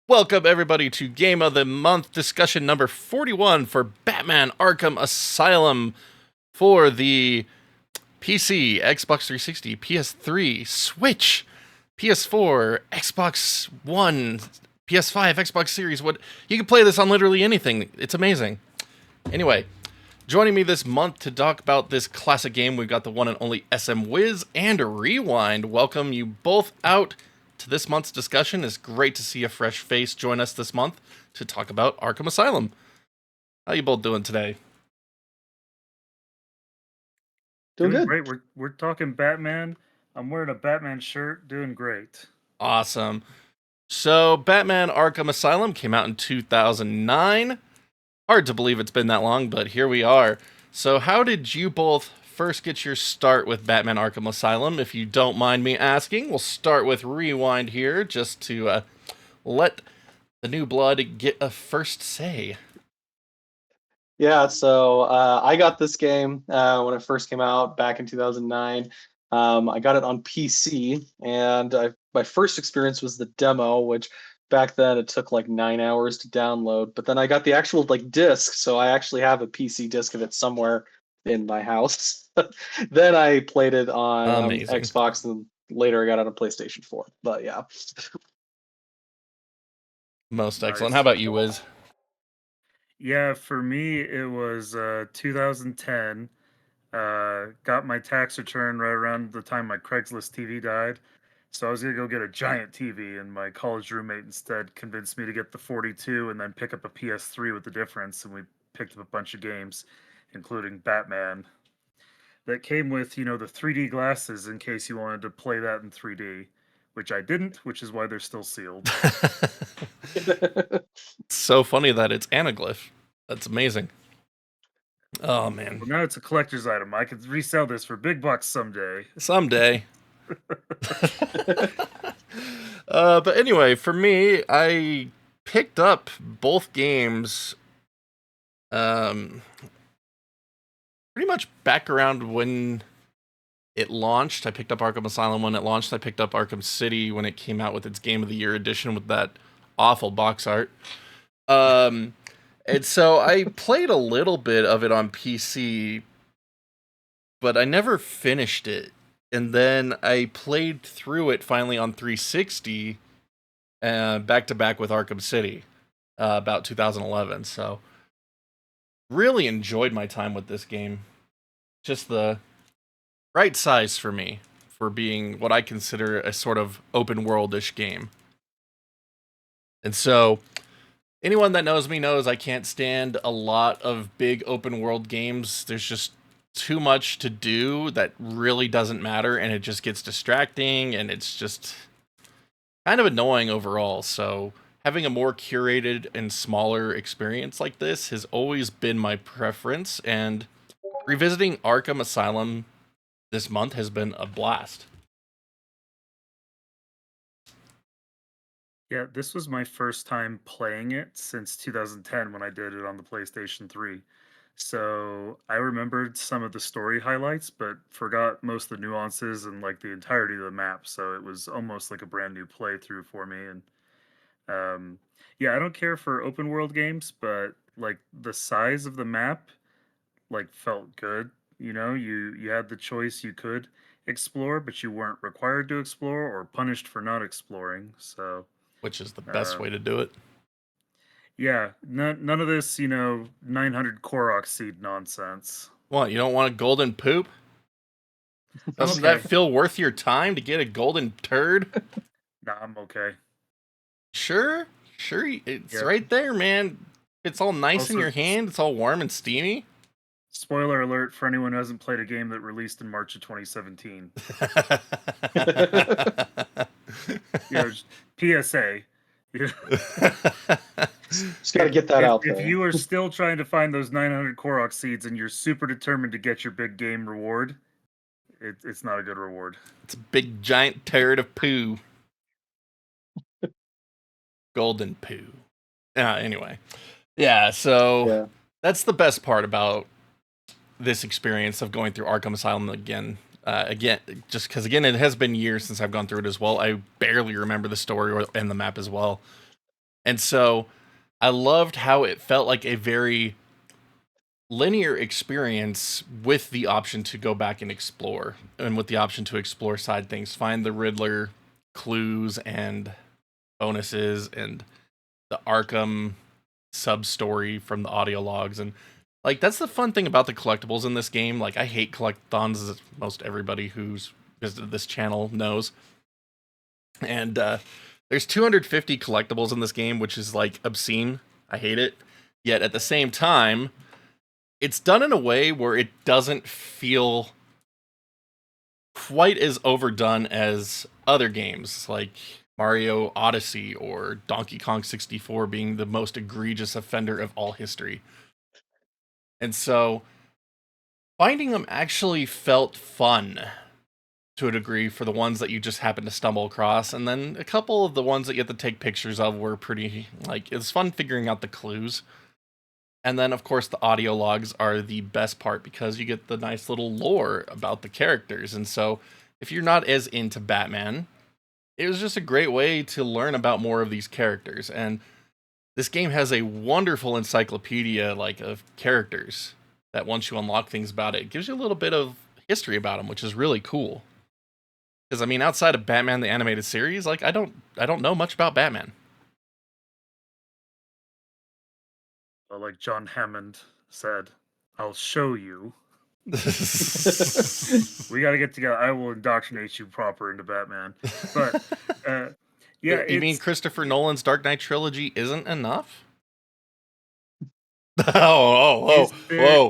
Welcome, everybody, to Game of the Month discussion number 41 for Batman Arkham Asylum for the PC, Xbox 360, PS3, Switch, PS4, Xbox One, PS5, Xbox Series. You can play this on literally anything. It's amazing. Anyway, joining me this month to talk about this classic game, we've got the one and only SMWiz and Rewind. Welcome you both out to this month's discussion. It's great to see a fresh face join us this month to talk about Arkham Asylum. How you both doing today? Doing good. Great. We're talking Batman. I'm wearing a Batman shirt. Doing great. Awesome. So, Batman Arkham Asylum came out in 2009. Hard to believe it's been that long, but here we are. So, how did you both first get your start with Batman Arkham Asylum? If you don't mind me asking, we'll start with Rewind here, just to let the new blood get a first say. Yeah, so I got this game when it first came out back in 2009. I got it on PC, and my first experience was the demo, which back then it took like 9 hours to download. But then I got the actual disc, so I actually have a PC disc of it somewhere in my house. Then I played it on Xbox, and later I got it on PlayStation 4. But yeah. Most excellent. How about you, Wiz? Yeah, for me, it was 2010. Got my tax return right around the time my Craigslist TV died. So I was going to go get a giant TV, and my college roommate instead convinced me to get the 42 and then pick up a PS3 with the difference. And we picked up a bunch of games, including Batman, that came with, the 3D glasses in case you wanted to play that in 3D, which I didn't, which is why they're still sealed. It's so funny that it's anaglyph. That's amazing. Oh, man. Well, now it's a collector's item. I could resell this for big bucks someday. Someday. But anyway, for me, I picked up both games pretty much back around when it launched. I picked up Arkham Asylum when it launched. I picked up Arkham City when it came out with its Game of the Year edition with that awful box art. And so I played a little bit of it on PC, but I never finished it. And then I played through it finally on 360, back to back with Arkham City, about 2011. So really enjoyed my time with this game. Just the right size for me for being what I consider a sort of open world-ish game. And so anyone that knows me knows I can't stand a lot of big open world games. There's just too much to do that really doesn't matter, and it just gets distracting, and it's just kind of annoying overall. So having a more curated and smaller experience like this has always been my preference, and revisiting Arkham Asylum this month has been a blast. Yeah, this was my first time playing it since 2010 when I did it on the PlayStation 3. So I remembered some of the story highlights, but forgot most of the nuances and like the entirety of the map. So it was almost like a brand new playthrough for me. And yeah, I don't care for open world games, but like the size of the map like felt good. You had the choice, you could explore, but you weren't required to explore or punished for not exploring. So which is the best way to do it. Yeah, none of this, 900 Korok seed nonsense. What, you don't want a golden poop? Doesn't that feel worth your time to get a golden turd? Nah, I'm okay. Sure, it's right there, man. It's all nice also, in your hand. It's all warm and steamy. Spoiler alert for anyone who hasn't played a game that released in March of 2017. PSA. Just gotta get that out there. If you are still trying to find those 900 Korok seeds and you're super determined to get your big game reward, it's not a good reward. It's a big giant turd of poo. Golden poo. Anyway. Yeah, so that's the best part about this experience of going through Arkham Asylum again. Just because, again, it has been years since I've gone through it as well. I barely remember the story and the map as well. And so I loved how it felt like a very linear experience with the option to go back and explore, and with the option to explore side things, find the Riddler clues and bonuses and the Arkham sub story from the audio logs. And like, that's the fun thing about the collectibles in this game. Like, I hate collectathons, as most everybody who's visited this channel knows. And there's 250 collectibles in this game, which is like obscene. I hate it. Yet at the same time, it's done in a way where it doesn't feel quite as overdone as other games like Mario Odyssey or Donkey Kong 64 being the most egregious offender of all history. And so finding them actually felt fun to a degree for the ones that you just happen to stumble across. And then a couple of the ones that you have to take pictures of were pretty, like, it's fun figuring out the clues. And then, of course, the audio logs are the best part because you get the nice little lore about the characters. And so, if you're not as into Batman, it was just a great way to learn about more of these characters. And this game has a wonderful encyclopedia, like, of characters that once you unlock things about it, it gives you a little bit of history about them, which is really cool. Because, I mean, outside of Batman the Animated Series, like, I don't know much about Batman. Like John Hammond said, I'll show you. We got to get together. I will indoctrinate you proper into Batman. But yeah, you mean Christopher Nolan's Dark Knight trilogy isn't enough? Whoa!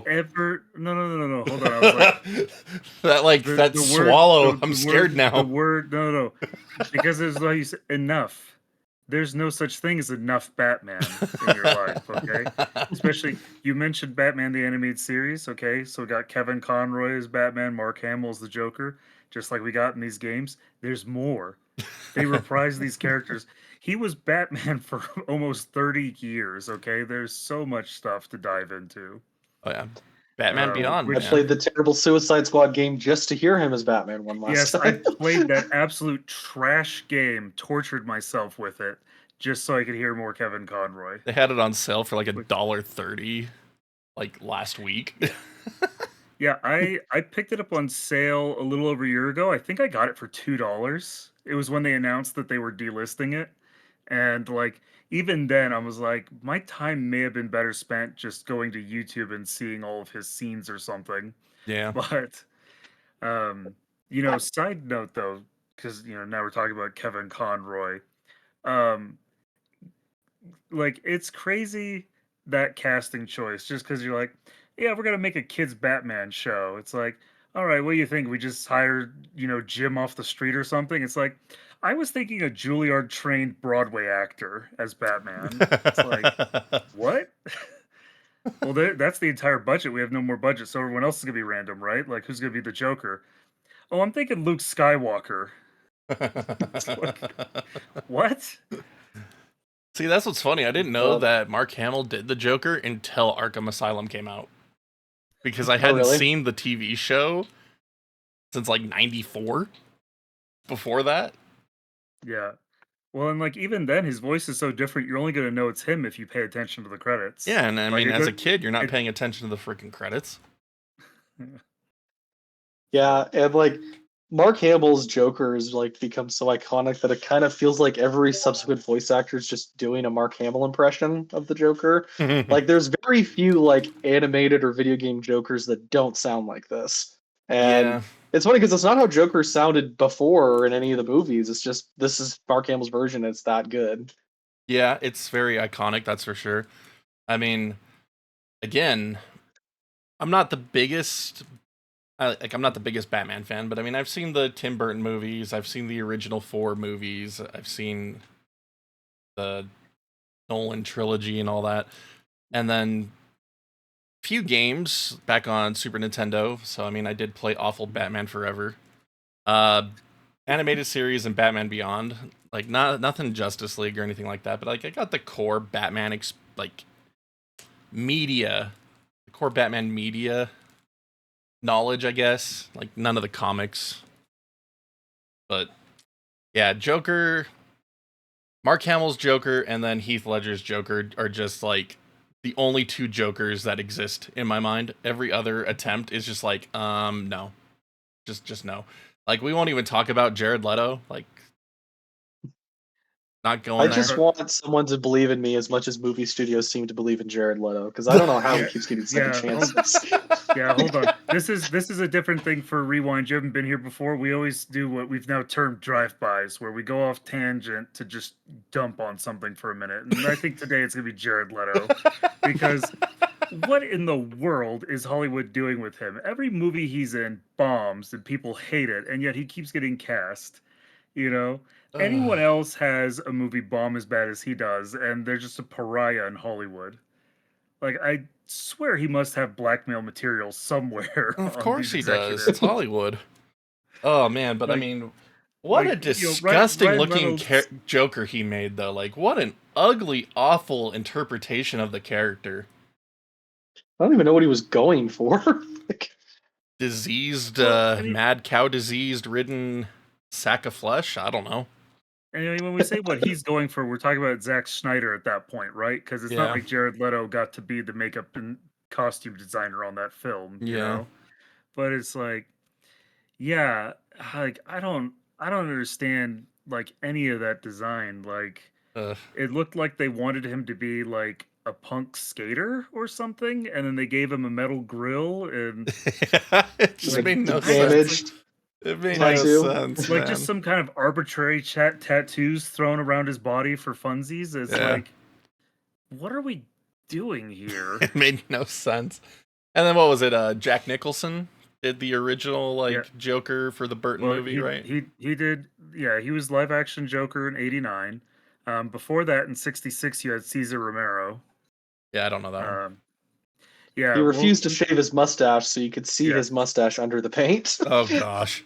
Ever? No. Hold on. I was like, that swallow. I'm scared now. The word, no. Because it's like you said, enough. There's no such thing as enough Batman in your life, okay? Especially, you mentioned Batman the Animated Series, okay? So we got Kevin Conroy as Batman, Mark Hamill as the Joker, just like we got in these games. There's more. They reprise these characters. He was Batman for almost 30 years, okay? There's so much stuff to dive into. Oh, yeah. Batman Beyond. I played the terrible Suicide Squad game just to hear him as Batman one last time. Yes, I played that absolute trash game, tortured myself with it, just so I could hear more Kevin Conroy. They had it on sale for like $1.30, like last week. Yeah, I picked it up on sale a little over a year ago. I think I got it for $2. It was when they announced that they were delisting it. And like, even then, I was like, my time may have been better spent just going to YouTube and seeing all of his scenes or something. Yeah. But, side note though, because, now we're talking about Kevin Conroy. Like, it's crazy that casting choice just because you're like, yeah, we're going to make a kid's Batman show. It's like, all right, what do you think? We just hired, Jim off the street or something? It's like, I was thinking a Juilliard-trained Broadway actor as Batman. It's like, what? Well, that's the entire budget. We have no more budget, so everyone else is going to be random, right? Like, who's going to be the Joker? Oh, I'm thinking Luke Skywalker. It's like, what? See, that's what's funny. I didn't know that Mark Hamill did the Joker until Arkham Asylum came out. Because I hadn't seen the TV show since like 94 before that. Yeah. Well, and like even then, his voice is so different, you're only going to know it's him if you pay attention to the credits. Yeah, and I mean, as a kid, you're not paying attention to the freaking credits. Yeah, and like Mark Hamill's Joker has like become so iconic that it kind of feels like every subsequent voice actor is just doing a Mark Hamill impression of the Joker. Like there's very few like animated or video game Jokers that don't sound like this. And it's funny because it's not how Joker sounded before in any of the movies. It's just this is Mark Hamill's version. It's that good. Yeah, it's very iconic, that's for sure. I mean, again, I'm not the biggest Batman fan, but I mean, I've seen the Tim Burton movies, I've seen the original 4 movies, I've seen the Nolan trilogy and all that, and then a few games back on Super Nintendo. So I mean, I did play awful Batman Forever, animated series, and Batman Beyond. Like nothing Justice League or anything like that, but like I got the core Batman media knowledge, I guess. Like none of the comics. But yeah, Joker, Mark Hamill's Joker and then Heath Ledger's Joker are just like the only two Jokers that exist in my mind. Every other attempt is just like, no. Just no. Like, we won't even talk about Jared Leto. Like, not going I there. just want someone to believe in me as much as movie studios seem to believe in Jared Leto, because I don't know how he keeps getting second chances. Hold on. This is a different thing for Rewind. You haven't been here before. We always do what we've now termed drive-bys, where we go off tangent to just dump on something for a minute. And I think today it's gonna be Jared Leto, because what in the world is Hollywood doing with him? Every movie he's in bombs and people hate it, and yet he keeps getting cast. You know, anyone else has a movie bomb as bad as he does, and they're just a pariah in Hollywood. Like, I swear he must have blackmail material somewhere. Of course he does. It's Hollywood. Oh man, but like, I mean, what a disgusting looking Joker he made, though. Like, what an ugly, awful interpretation of the character. I don't even know what he was going for. Diseased, mad cow diseased ridden sack of flesh. I don't know. And I mean, when we say what he's going for, we're talking about Zack Snyder at that point, right? Because it's not like Jared Leto got to be the makeup and costume designer on that film, you know? But it's like, yeah, like I don't understand like any of that design. Like, it looked like they wanted him to be like a punk skater or something, and then they gave him a metal grill, and it just like, made no damaged. sense. It made no sense. Like, just some kind of arbitrary tattoos thrown around his body for funsies. It's like, what are we doing here? It made no sense. And then what was it? Jack Nicholson did the original Joker for the Burton movie, right? He did. Yeah, he was live action Joker in '89. Before that, in '66, you had Cesar Romero. Yeah, I don't know that one. Yeah, he refused to shave his mustache so you could see his mustache under the paint. Oh gosh.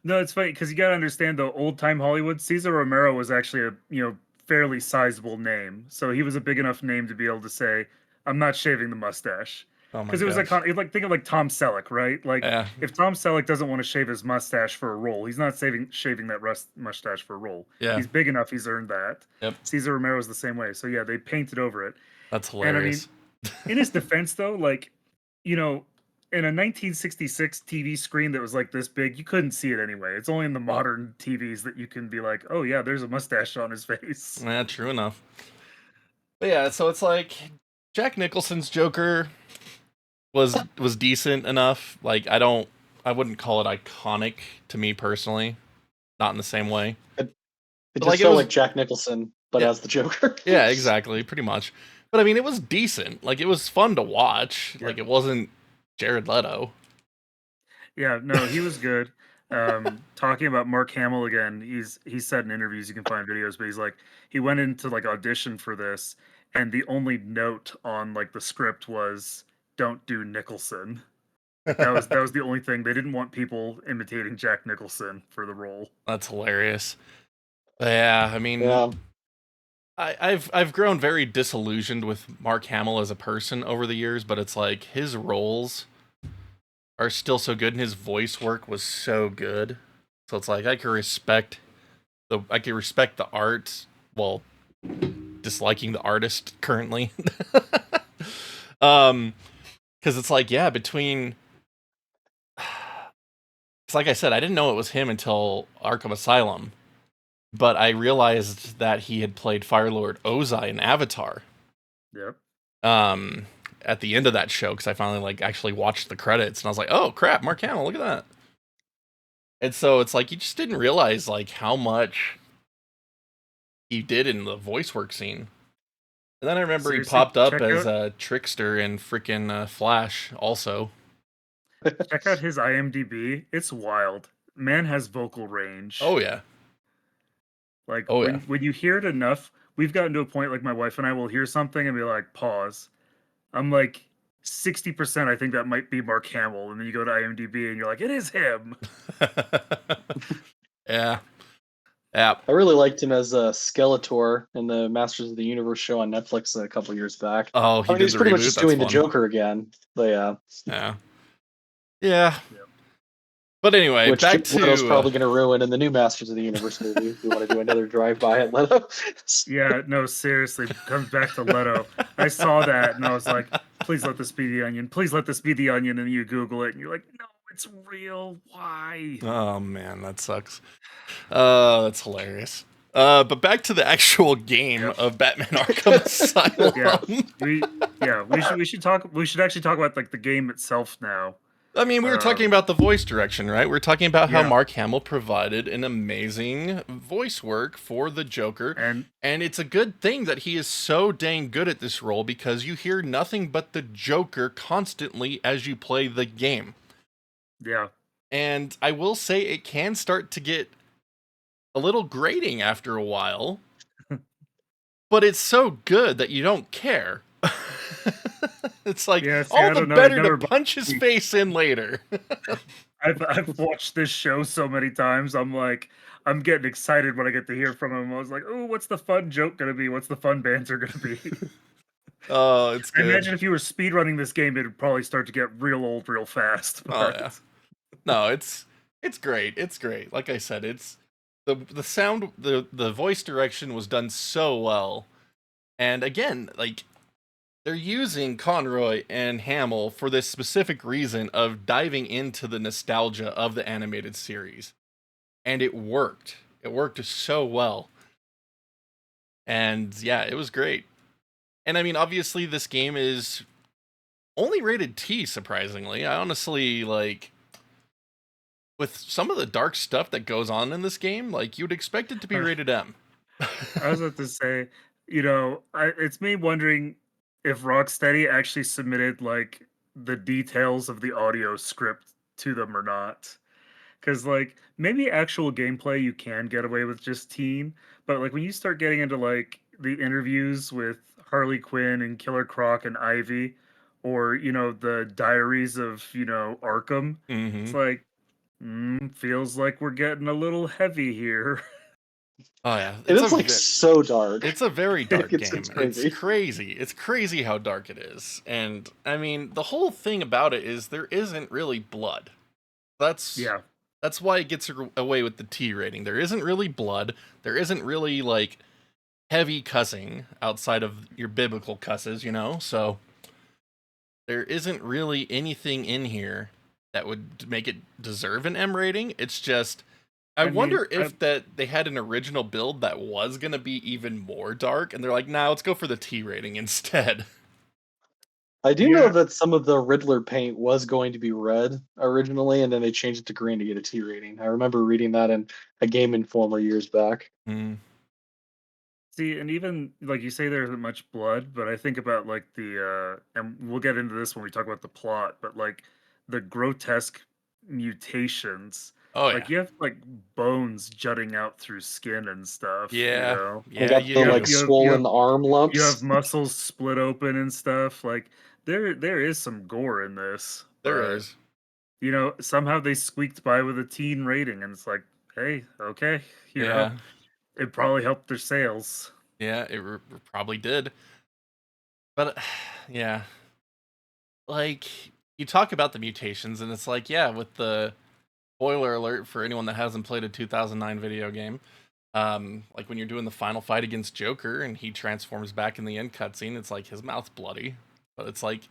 No, it's funny because you got to understand, though, old time Hollywood, Cesar Romero was actually a fairly sizable name, so he was a big enough name to be able to say, "I'm not shaving the mustache." Because it was like think of like Tom Selleck, right? Like, if Tom Selleck doesn't want to shave his mustache for a role, he's not shaving that mustache for a role. Yeah, he's big enough; he's earned that. Yep. Cesar Romero is the same way. So yeah, they painted over it. That's hilarious. And I mean, in his defense, though, like, in a 1966 TV screen that was like this big, you couldn't see it anyway. It's only in the modern TVs that you can be like, oh yeah, there's a mustache on his face. Yeah, true enough. But yeah, so it's like Jack Nicholson's Joker was decent enough. Like, I wouldn't call it iconic to me personally. Not in the same way. It just felt like Jack Nicholson, but as the Joker. Yeah, exactly, pretty much. But I mean, it was decent. Like, it was fun to watch. Yeah. Like, it wasn't Jared Leto. Yeah, no, he was good. Talking about Mark Hamill again, he's said in interviews, you can find videos, but he's like, he went into like audition for this, and the only note on like the script was, "Don't do Nicholson." That was the only thing. They didn't want people imitating Jack Nicholson for the role. That's hilarious. But yeah, I mean, I've grown very disillusioned with Mark Hamill as a person over the years, but it's like his roles are still so good, and his voice work was so good. So it's like I can respect the art while disliking the artist currently. Because it's like, yeah, between... It's like I said, I didn't know it was him until Arkham Asylum, but I realized that he had played Firelord Ozai in Avatar. Yep. At the end of that show, because I finally actually watched the credits, and I was like, oh crap, Mark Hamill, look at that. And so it's like, you just didn't realize how much he did in the voice work scene. And then I remember he popped up as a trickster in freaking Flash also. Check out his IMDb. It's wild. Man has vocal range. Oh, yeah. When you hear it enough, we've gotten to a point, like my wife and I will hear something and be like, pause. I'm like, 60% I think that might be Mark Hamill. And then you go to IMDb and you're like, it is him. Yeah. Yeah. I really liked him as Skeletor in the Masters of the Universe show on Netflix a couple years back. Oh, he was pretty much just doing the Joker again. But yeah. Yeah. Yeah. But anyway, Which back to Leto's probably going to ruin in the new Masters of the Universe movie. If we want to do another drive-by at Leto. Yeah, no, seriously, comes back to Leto. I saw that and I was like, please let this be the onion. Please let this be the onion. And you Google it and you're like, no, it's real. Why? Oh man, that sucks. That's hilarious. But back to the actual game of Batman Arkham Asylum. We should actually talk about like the game itself now. I mean, we were talking about the voice direction, right? We were talking about how Yeah. Mark Hamill provided an amazing voice work for the Joker. And it's a good thing that he is so dang good at this role, because you hear nothing but the Joker constantly as you play the game. Yeah. And I will say it can start to get a little grating after a while, but it's so good that you don't care. It's like, all the better to punch his face in later. I've watched this show so many times. I'm like, I'm getting excited when I get to hear from him. I was like, oh, what's the fun joke gonna be? What's the fun banter gonna be? Oh, it's good. I imagine if you were speedrunning this game, it would probably start to get real old real fast. But... Oh yeah. No, it's great. It's great. Like I said, it's the sound, the voice direction was done so well. And again, like, they're using Conroy and Hamill for this specific reason of diving into the nostalgia of the animated series. And it worked. It worked so well. And yeah, it was great. And I mean, obviously this game is only rated T, surprisingly. I honestly, like, with some of the dark stuff that goes on in this game, like, you'd expect it to be rated M. I was about to say, it's me wondering if Rocksteady actually submitted like the details of the audio script to them or not. Because like maybe actual gameplay you can get away with just teen, but like when you start getting into like the interviews with Harley Quinn and Killer Croc and Ivy, or the diaries of Arkham, it's like feels like we're getting a little heavy here. Oh yeah, it's like so dark. It's a very dark game. It's crazy. It's crazy. It's crazy how dark it is. And I mean, the whole thing about it is there isn't really blood. That's why it gets away with the T rating. There isn't really blood. There isn't really like heavy cussing outside of your biblical cusses, So there isn't really anything in here that would make it deserve an M rating. It's just, I wonder if they had an original build that was going to be even more dark, and they're like, nah, let's go for the T rating instead. I do know that some of the Riddler paint was going to be red originally, and then they changed it to green to get a T rating. I remember reading that in a Game Informer years back. See, and even like you say, there isn't much blood, but I think about like and we'll get into this when we talk about the plot, but like the grotesque mutations. Oh, like you have like bones jutting out through skin and stuff. Yeah, you got the like swollen arm lumps. You have muscles split open and stuff. Like there is some gore in this. There is. Somehow they squeaked by with a teen rating, and it's like, hey, okay, you know. It probably helped their sales. Yeah, it probably did. But, yeah. Like, you talk about the mutations, and it's like, yeah, with the spoiler alert for anyone that hasn't played a 2009 video game, like when you're doing the final fight against Joker, and he transforms back in the end cutscene, it's like his mouth's bloody. But it's like,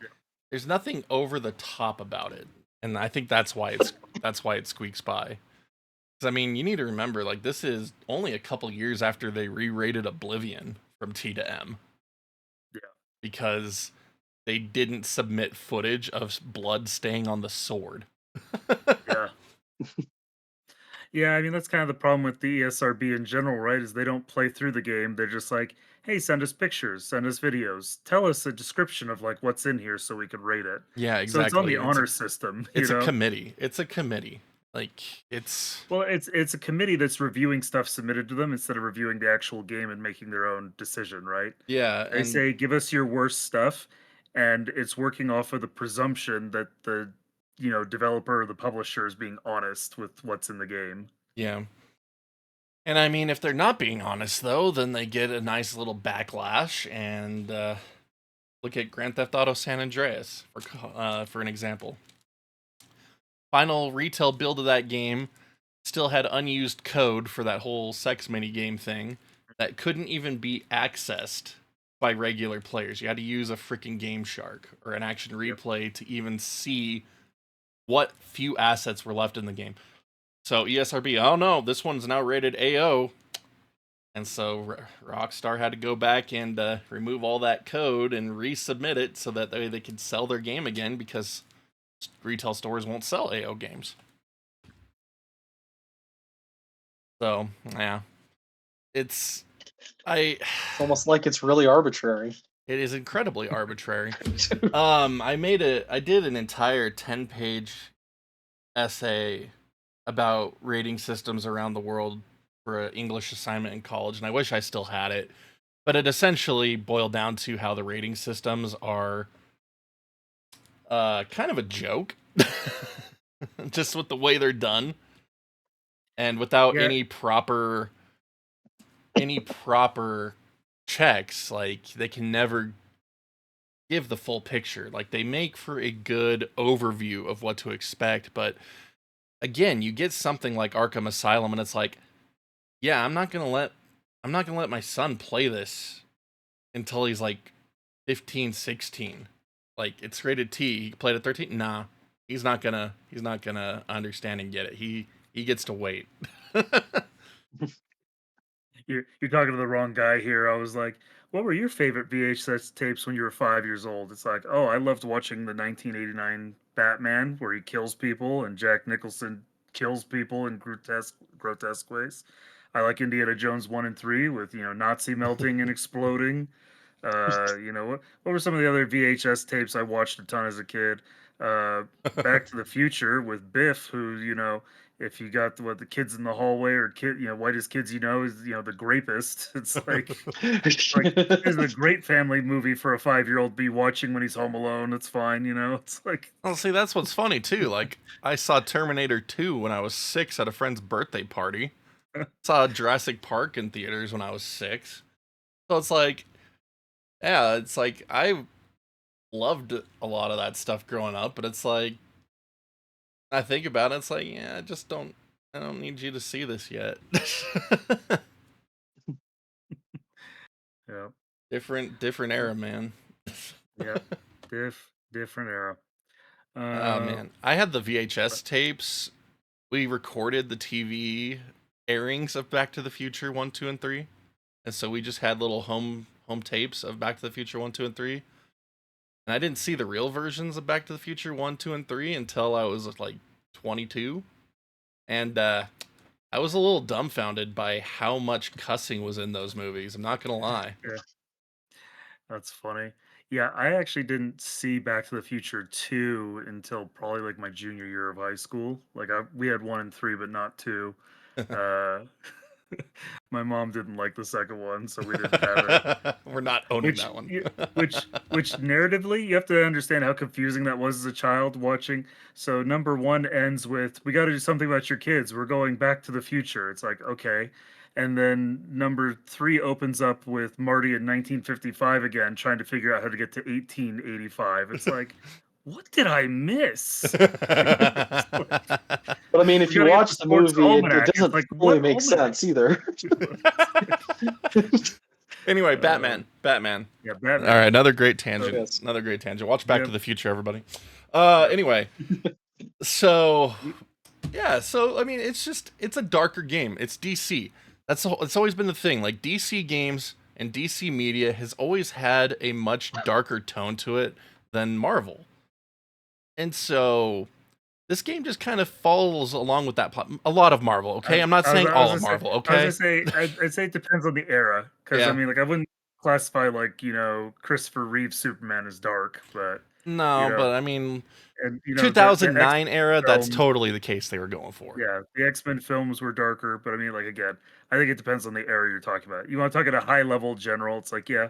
there's nothing over the top about it. And I think that's why it squeaks by. I mean, you need to remember, like, this is only a couple years after they re-rated Oblivion from T to M. Yeah. Because they didn't submit footage of blood staying on the sword. Yeah. Yeah, I mean, that's kind of the problem with the ESRB in general, right? Is they don't play through the game. They're just like, hey, send us pictures, send us videos, tell us a description of, like, what's in here so we can rate it. Yeah, exactly. So it's on the honor system. It's a committee. It's a committee. Like, it's a committee that's reviewing stuff submitted to them instead of reviewing the actual game and making their own decision, right? Yeah. They say, give us your worst stuff, and it's working off of the presumption that the developer or the publisher is being honest with what's in the game. Yeah. And I mean, if they're not being honest, though, then they get a nice little backlash. And look at Grand Theft Auto San Andreas for an example. final retail build of that game still had unused code for that whole sex minigame thing that couldn't even be accessed by regular players. You had to use a freaking Game Shark or an Action Replay to even see what few assets were left in the game. So ESRB, oh no, this one's now rated AO. And so Rockstar had to go back and remove all that code and resubmit it so that they could sell their game again, because retail stores won't sell AO games. So, yeah. It's almost like it's really arbitrary. It is incredibly arbitrary. I did an entire 10-page essay about rating systems around the world for an English assignment in college, and I wish I still had it. But it essentially boiled down to how the rating systems are kind of a joke, just with the way they're done, and without any proper checks. Like, they can never give the full picture. Like, they make for a good overview of what to expect, but again, you get something like Arkham Asylum, and it's like, yeah, I'm not gonna let my son play this until he's like 15, 16. Like, it's rated T. He played at 13. Nah, he's not gonna understand and get it. He gets to wait. You're talking to the wrong guy here. I was like, what were your favorite VHS tapes when you were 5 years old? It's like, oh, I loved watching the 1989 Batman where he kills people and Jack Nicholson kills people in grotesque ways. I like Indiana Jones 1 and 3 with, Nazi melting and exploding. What were some of the other VHS tapes I watched a ton as a kid? Back to the Future with Biff, who, if you got the kids in the hallway or whitest kids is the grapist. It's like it's a great family movie for a 5-year-old be watching when he's home alone. It's fine, It's like, well, see, that's what's funny too. Like, I saw Terminator 2 when I was 6 at a friend's birthday party. Saw Jurassic Park in theaters when I was 6. So it's like, yeah, it's like I loved a lot of that stuff growing up, but it's like, I think about it, it's like, yeah, I don't need you to see this yet. yeah, different era, man. yeah, different era. Oh man, I had the VHS tapes. We recorded the TV airings of Back to the Future 1, 2, and 3, and so we just had little home tapes of Back to the Future 1, 2, and 3. And I didn't see the real versions of Back to the Future 1, 2, and 3 until I was like 22. And I was a little dumbfounded by how much cussing was in those movies. I'm not going to lie. Yeah. That's funny. Yeah, I actually didn't see Back to the Future 2 until probably like my junior year of high school. Like we had 1 and 3, but not 2. My mom didn't like the second one, so we didn't have it. We're not owning that one. which narratively, you have to understand how confusing that was as a child watching. So number 1 ends with, we got to do something about your kids. We're going back to the future. It's like, okay. And then number 3 opens up with Marty in 1955 again, trying to figure out how to get to 1885. It's like, what did I miss? But I mean, if you watch the movie, it doesn't really make sense either. Anyway, Batman. Yeah, Batman. All right, another great tangent. Yes. Another great tangent. Watch Back to the Future, everybody. Anyway, so yeah, so I mean, it's a darker game. It's DC. It's always been the thing. Like, DC games and DC media has always had a much darker tone to it than Marvel. And so this game just kind of follows along with that plot. A lot of Marvel, okay? I'm not saying all of Marvel, okay? I'd say it depends on the era. Because, I mean, like, I wouldn't classify, like, Christopher Reeve's Superman as dark, but... No, but, I mean, 2009 era, that's totally the case they were going for. Yeah, the X-Men films were darker, but, I mean, like, again, I think it depends on the era you're talking about. You want to talk at a high-level general, it's like, yeah,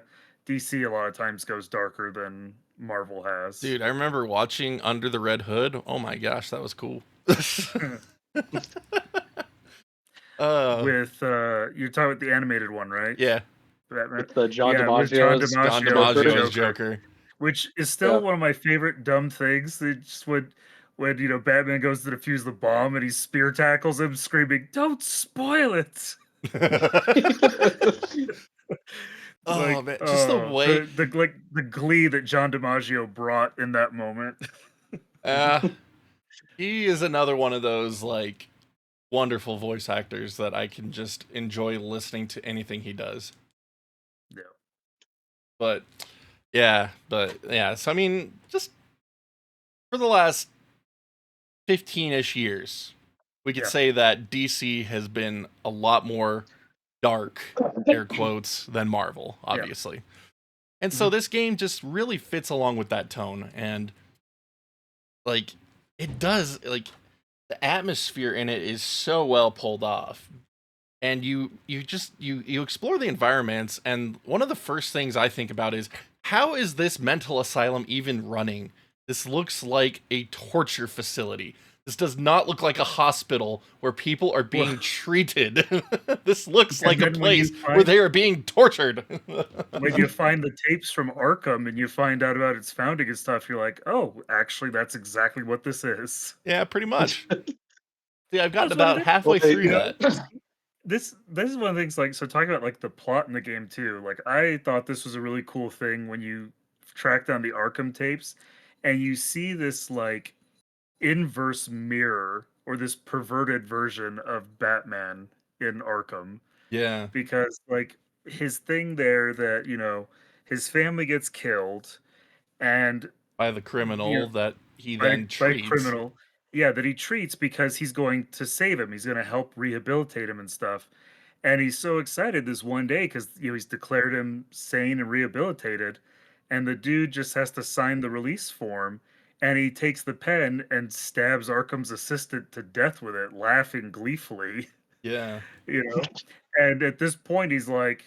DC a lot of times goes darker than Marvel has. Dude, I remember watching Under the Red Hood. Oh my gosh, that was cool. With you're talking about the animated one, right? Yeah. With the John DiMaggio Joker. Which is still one of my favorite dumb things. They just would when Batman goes to defuse the bomb and he spear tackles him, screaming, "Don't spoil it!" Oh man, just the way. The glee that John DiMaggio brought in that moment. He is another one of those like wonderful voice actors that I can just enjoy listening to anything he does. Yeah. But yeah. So I mean, just for the last 15-ish years, we could say that DC has been a lot more dark, air quotes, than Marvel, obviously. And so this game just really fits along with that tone, and like it does, like the atmosphere in it is so well pulled off. And you explore the environments, and one of the first things I think about is, how is this mental asylum even running? This looks like a torture facility. This does not look like a hospital where people are being treated. This looks like a place where they are being tortured. When you find the tapes from Arkham and you find out about its founding and stuff, you're like, oh, actually, that's exactly what this is. Yeah, pretty much. See, I've gotten about halfway through that. This is one of the things, like, so talking about like the plot in the game too, like I thought this was a really cool thing when you track down the Arkham tapes and you see this like inverse mirror or this perverted version of Batman in Arkham. Yeah. Because like his thing there that, his family gets killed and by the criminal that he then treats. Criminal. Yeah, that he treats because he's going to save him. He's going to help rehabilitate him and stuff. And he's so excited this one day because he's declared him sane and rehabilitated. And the dude just has to sign the release form. And he takes the pen and stabs Arkham's assistant to death with it, laughing gleefully. Yeah. And at this point, he's like,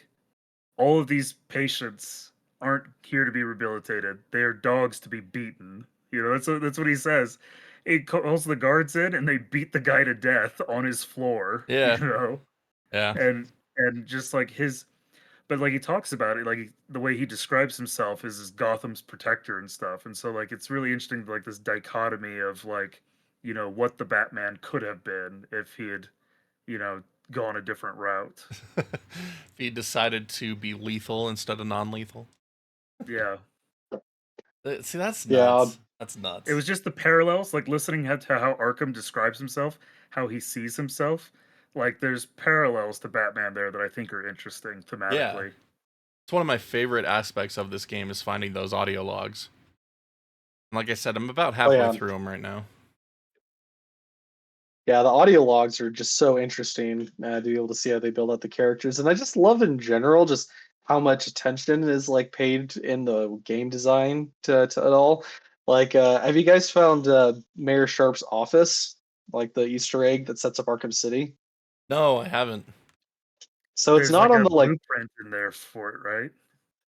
all of these patients aren't here to be rehabilitated. They are dogs to be beaten. That's what he says. He calls the guards in and they beat the guy to death on his floor. Yeah. Yeah. And just like but like he talks about it, like the way he describes himself is as Gotham's protector and stuff. And so like it's really interesting, like this dichotomy of like, what the Batman could have been if he had, gone a different route. If he decided to be lethal instead of non-lethal. Yeah. See, that's nuts. That's nuts. It was just the parallels, like listening to how Arkham describes himself, how he sees himself. Like there's parallels to Batman there that I think are interesting thematically. Yeah. It's one of my favorite aspects of this game is finding those audio logs. And like I said, I'm about halfway through them right now. Yeah, the audio logs are just so interesting to be able to see how they build out the characters. And I just love in general just how much attention is like paid in the game design to it all. Like, have you guys found Mayor Sharp's office, like the Easter egg that sets up Arkham City? No, I haven't. So it's not on the like blueprint in there for it, right?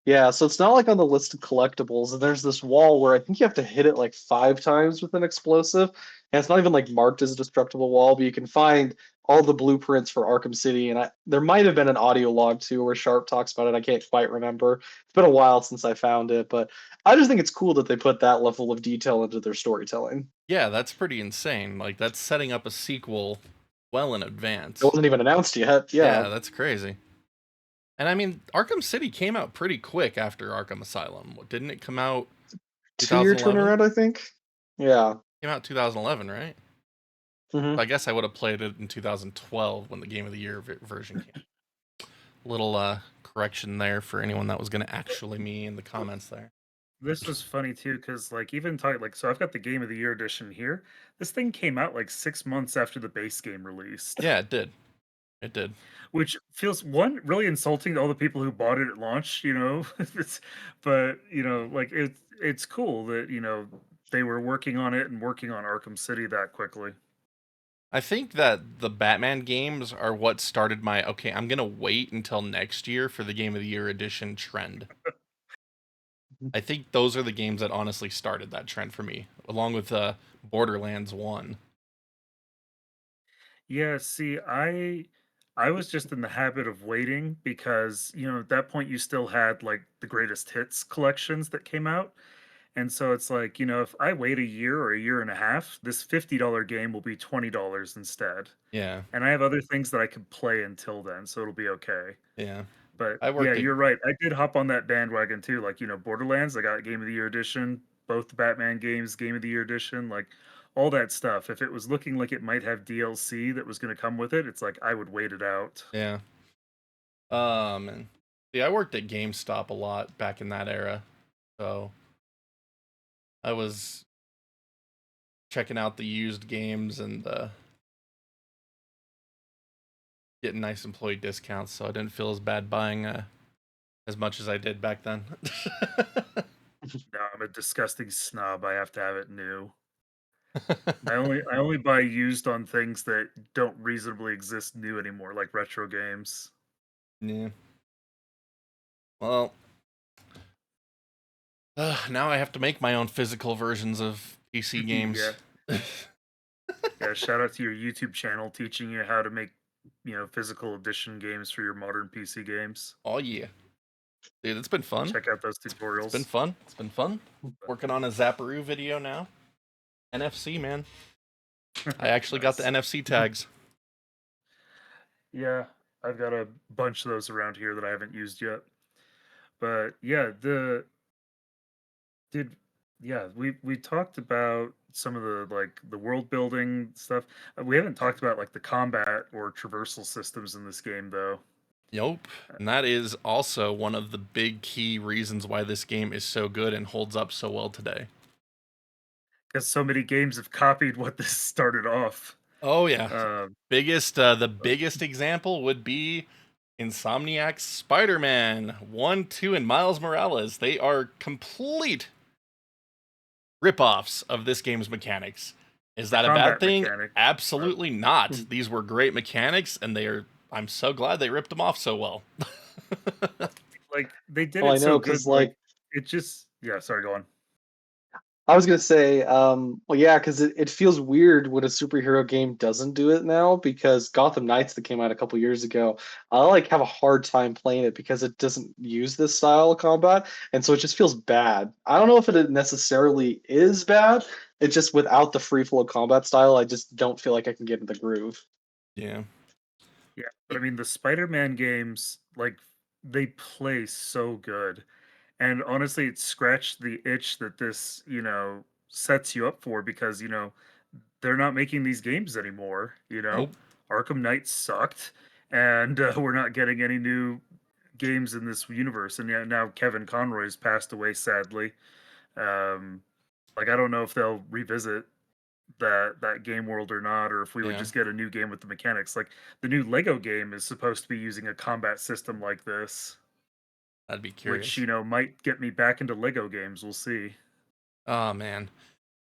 Yeah, so it's not like on the list of collectibles. And there's this wall where I think you have to hit it like 5 times with an explosive. And it's not even like marked as a destructible wall, but you can find all the blueprints for Arkham City. And there might have been an audio log too where Sharp talks about it. I can't quite remember. It's been a while since I found it, but I just think it's cool that they put that level of detail into their storytelling. Yeah, that's pretty insane. Like that's setting up a sequel well in advance. It wasn't even announced yet. Yeah, that's crazy. And I mean, Arkham City came out pretty quick after Arkham Asylum. Didn't it come out 2-year turnaround, I think? Yeah. It came out 2011, right? Mm-hmm. I guess I would have played it in 2012 when the Game of the Year version came. Little correction there for anyone that was going to actually me in the comments there. This was funny too, because like even talking like so I've got the Game of the Year edition here. This thing came out like 6 months after the base game released. Yeah, it did. It did. Which feels really insulting to all the people who bought it at launch, but like it's cool that they were working on it and working on Arkham City that quickly. I think that the Batman games are what started my I'm gonna wait until next year for the Game of the Year edition trend. I think those are the games that honestly started that trend for me, along with Borderlands 1. Yeah, see, I was just in the habit of waiting because, at that point you still had like the greatest hits collections that came out. And so it's like, if I wait a year or a year and a half, this $50 game will be $20 instead. Yeah. And I have other things that I could play until then, so it'll be okay. Yeah. But I yeah, worked at you're right. I did hop on that bandwagon too. Like, Borderlands, I got Game of the Year edition, both the Batman games, Game of the Year edition, like all that stuff. If it was looking like it might have DLC that was going to come with it, it's like I would wait it out. Yeah. And see, I worked at GameStop a lot back in that era. So I was checking out the used games and getting nice employee discounts, so I didn't feel as bad buying as much as I did back then. No, I'm a disgusting snob. I have to have it new. I only buy used on things that don't reasonably exist new anymore, like retro games. Yeah. Well, now I have to make my own physical versions of PC games. Yeah. Yeah, shout out to your YouTube channel teaching you how to make, physical edition games for your modern PC games. Oh yeah. Dude, it's been fun. Check out those tutorials. It's been fun. It's been fun. Working on a Zapparoo video now. NFC, man. I actually got the NFC tags. Yeah, I've got a bunch of those around here that I haven't used yet. But yeah, we talked about some of the world building stuff. We haven't talked about like the combat or traversal systems in this game though. Nope. And that is also one of the big key reasons why this game is so good and holds up so well today. Because so many games have copied what this started off. Oh yeah. The biggest example would be Insomniac's Spider-Man 1, 2, and Miles Morales. They are complete ripoffs of this game's mechanics. Is that a bad thing? Mechanic. Absolutely not. These were great mechanics, and I'm so glad they ripped them off so well. Like they did it so good. Like it just sorry, go on. I was gonna say, well, yeah, because it feels weird when a superhero game doesn't do it now. Because Gotham Knights that came out a couple years ago, I have a hard time playing it because it doesn't use this style of combat, and so it just feels bad. I don't know if it necessarily is bad. It's just without the free flow combat style, I just don't feel like I can get in the groove. Yeah. Yeah, but I mean the Spider-Man games, like they play so good. And honestly, it scratched the itch that this, sets you up for because, they're not making these games anymore, Nope. Arkham Knight sucked and we're not getting any new games in this universe. And yeah, now Kevin Conroy's passed away sadly. Like I don't know if they'll revisit that game world or not, or if we would just get a new game with the mechanics. Like the new Lego game is supposed to be using a combat system like this. I'd be curious. Which, might get me back into Lego games. We'll see. Oh, man.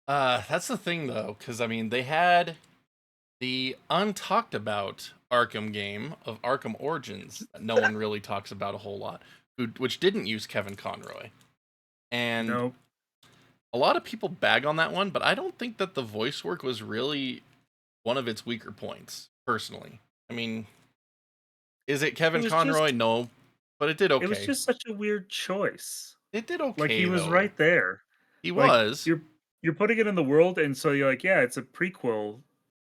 That's the thing, though, because, I mean, they had the untalked about Arkham game of Arkham Origins that no one really talks about a whole lot, which didn't use Kevin Conroy. And a lot of people bag on that one, but I don't think that the voice work was really one of its weaker points, personally. I mean, is it Kevin Conroy? No. But it did okay. It was just such a weird choice. It did okay. Like he was right there. He was. You're putting it in the world, and so you're like, yeah, it's a prequel.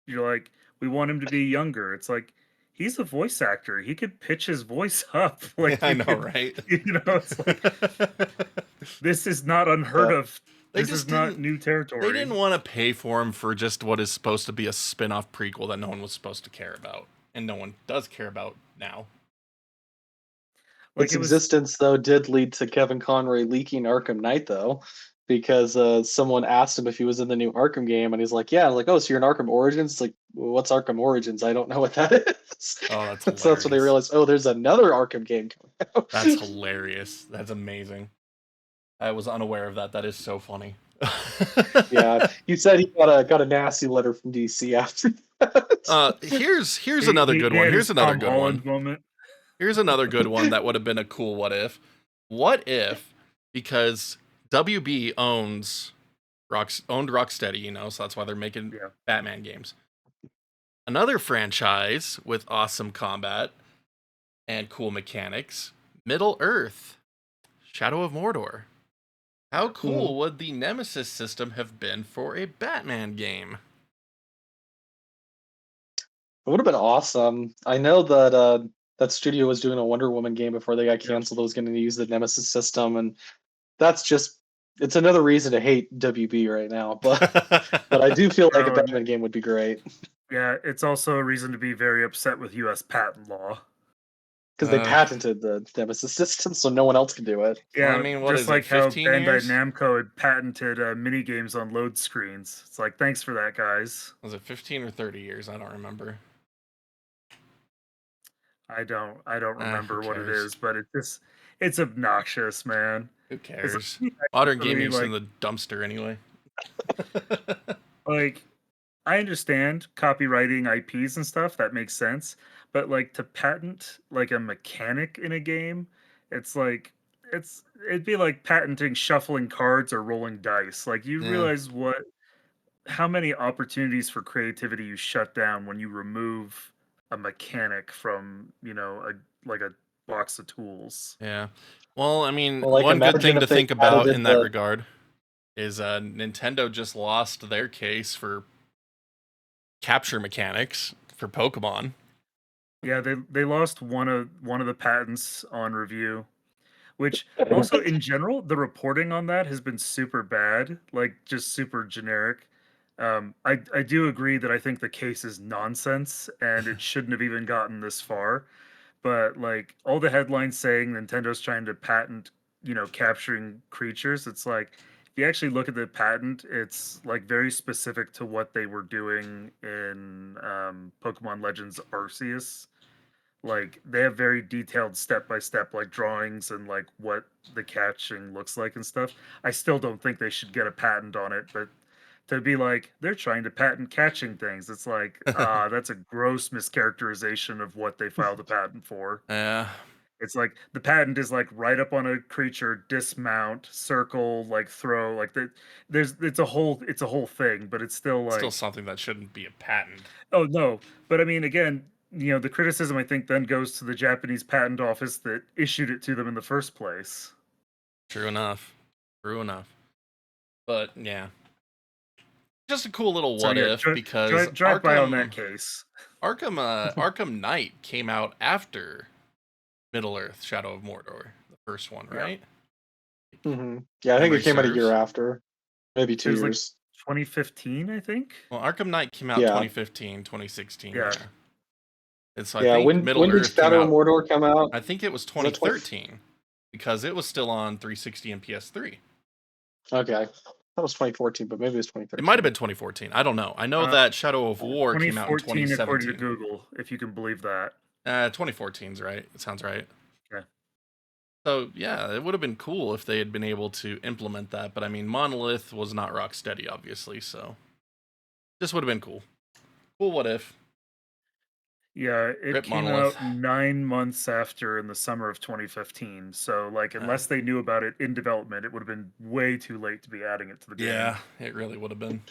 You're like, we want him to be younger. It's like he's a voice actor. He could pitch his voice up. Like I know, right? It's like this is not unheard of. This is not new territory. They didn't want to pay for him for just what is supposed to be a spin-off prequel that no one was supposed to care about, and no one does care about now. Its existence, though, did lead to Kevin Conroy leaking Arkham Knight, though, because someone asked him if he was in the new Arkham game, and he's like, yeah. I'm like, oh, so you're in Arkham Origins? It's like, well, what's Arkham Origins? I don't know what that is. Oh, that's hilarious. So that's when they realized, oh, there's another Arkham game coming out. That's hilarious. That's amazing. I was unaware of that. That is so funny. Yeah, you said he got a nasty letter from DC after that. Here's another good one. Here's another good one. Moment. Here's another good one that would have been a cool what if. What if, because WB owned Rocksteady, so that's why they're making Batman games. Another franchise with awesome combat and cool mechanics, Middle Earth, Shadow of Mordor. How cool would the Nemesis system have been for a Batman game? It would have been awesome. I know that that studio was doing a Wonder Woman game before they got canceled. It was going to use the Nemesis system, and that's just it's another reason to hate WB right now. But I do feel like a Batman game would be great. Yeah, it's also a reason to be very upset with U.S. patent law. Because they patented the Nemesis system, so no one else can do it. Yeah, well, I mean, what just is like it, how 15 Bandai years? Namco had patented mini games on load screens. It's like, thanks for that, guys. Was it 15 or 30 years? I don't remember. I don't remember what it cares? is, but it's obnoxious, man. Who It's cares? like, Modern actually, gaming's like, in the dumpster anyway. like, I understand copywriting IPs and stuff, that makes sense. But like to patent like a mechanic in a game, it's like it'd be like patenting shuffling cards or rolling dice. Like you Yeah. realize how many opportunities for creativity you shut down when you remove a mechanic from, a box of tools. Yeah. Well, I mean, Well, like, one good thing imagine to if they think about patented in that the- regard is Nintendo just lost their case for capture mechanics for Pokemon. Yeah, they lost one of the patents on review, which also in general the reporting on that has been super bad, like just super generic. I do agree that I think the case is nonsense and it shouldn't have even gotten this far. But like all the headlines saying Nintendo's trying to patent, capturing creatures, it's like if you actually look at the patent, it's like very specific to what they were doing in Pokemon Legends Arceus. Like they have very detailed step by step like drawings and like what the catching looks like and stuff. I still don't think they should get a patent on it, but to be like they're trying to patent catching things, it's like that's a gross mischaracterization of what they filed a patent for. Yeah. It's like the patent is like right up on a creature, dismount, circle, like throw, like that. It's a whole thing, but it's still like Still something that shouldn't be a patent. oh no, but I mean again, the criticism I think then goes to the Japanese patent office that issued it to them in the first place. True enough. True enough. But yeah. Just a cool little So what yeah, if because drive by on that case. Arkham Knight came out after Middle Earth Shadow of Mordor, the first one, right? Yeah, I think Memory it came out a year serves. after, maybe 2 It was like years. 2015, I think. Well, Arkham Knight came out Yeah. 2015, 2016. Yeah. And so I Yeah, think when Middle did Earth came Shadow of out. Mordor come out? I think it was that 2013 because it was still on 360 and PS3. Okay, that was 2014, but maybe it was 2013. It might have been 2014. I don't know. I know that Shadow of War came out in 2014 according to 2017. Google, if you can believe that. 2014's right. It sounds right. Okay. So yeah, it would have been cool if they had been able to implement that, but I mean, Monolith was not Rocksteady, obviously, so this would have been cool. Cool, what if? Yeah, it Rip came Monolith. out 9 months after in the summer of 2015. So, like, unless they knew about it in development, it would have been way too late to be adding it to the game. Yeah, it really would have been.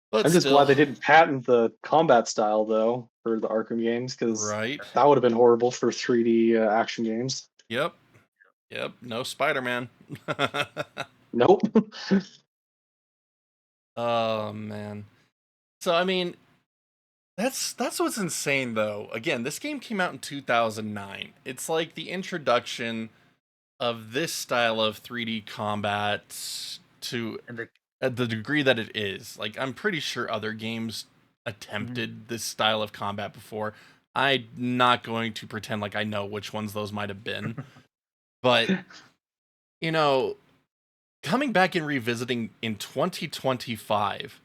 But I'm just glad they didn't patent the combat style though for the Arkham games, because right. that would have been horrible for 3D action games. Yep. No Spider-Man. Nope. Oh man. So I mean, that's what's insane though. Again, this game came out in 2009. It's like the introduction of this style of 3D combat to at the degree that it is. Like, I'm pretty sure other games attempted this style of combat before. I'm not going to pretend like I know which ones those might have been. But, coming back and revisiting in 2025,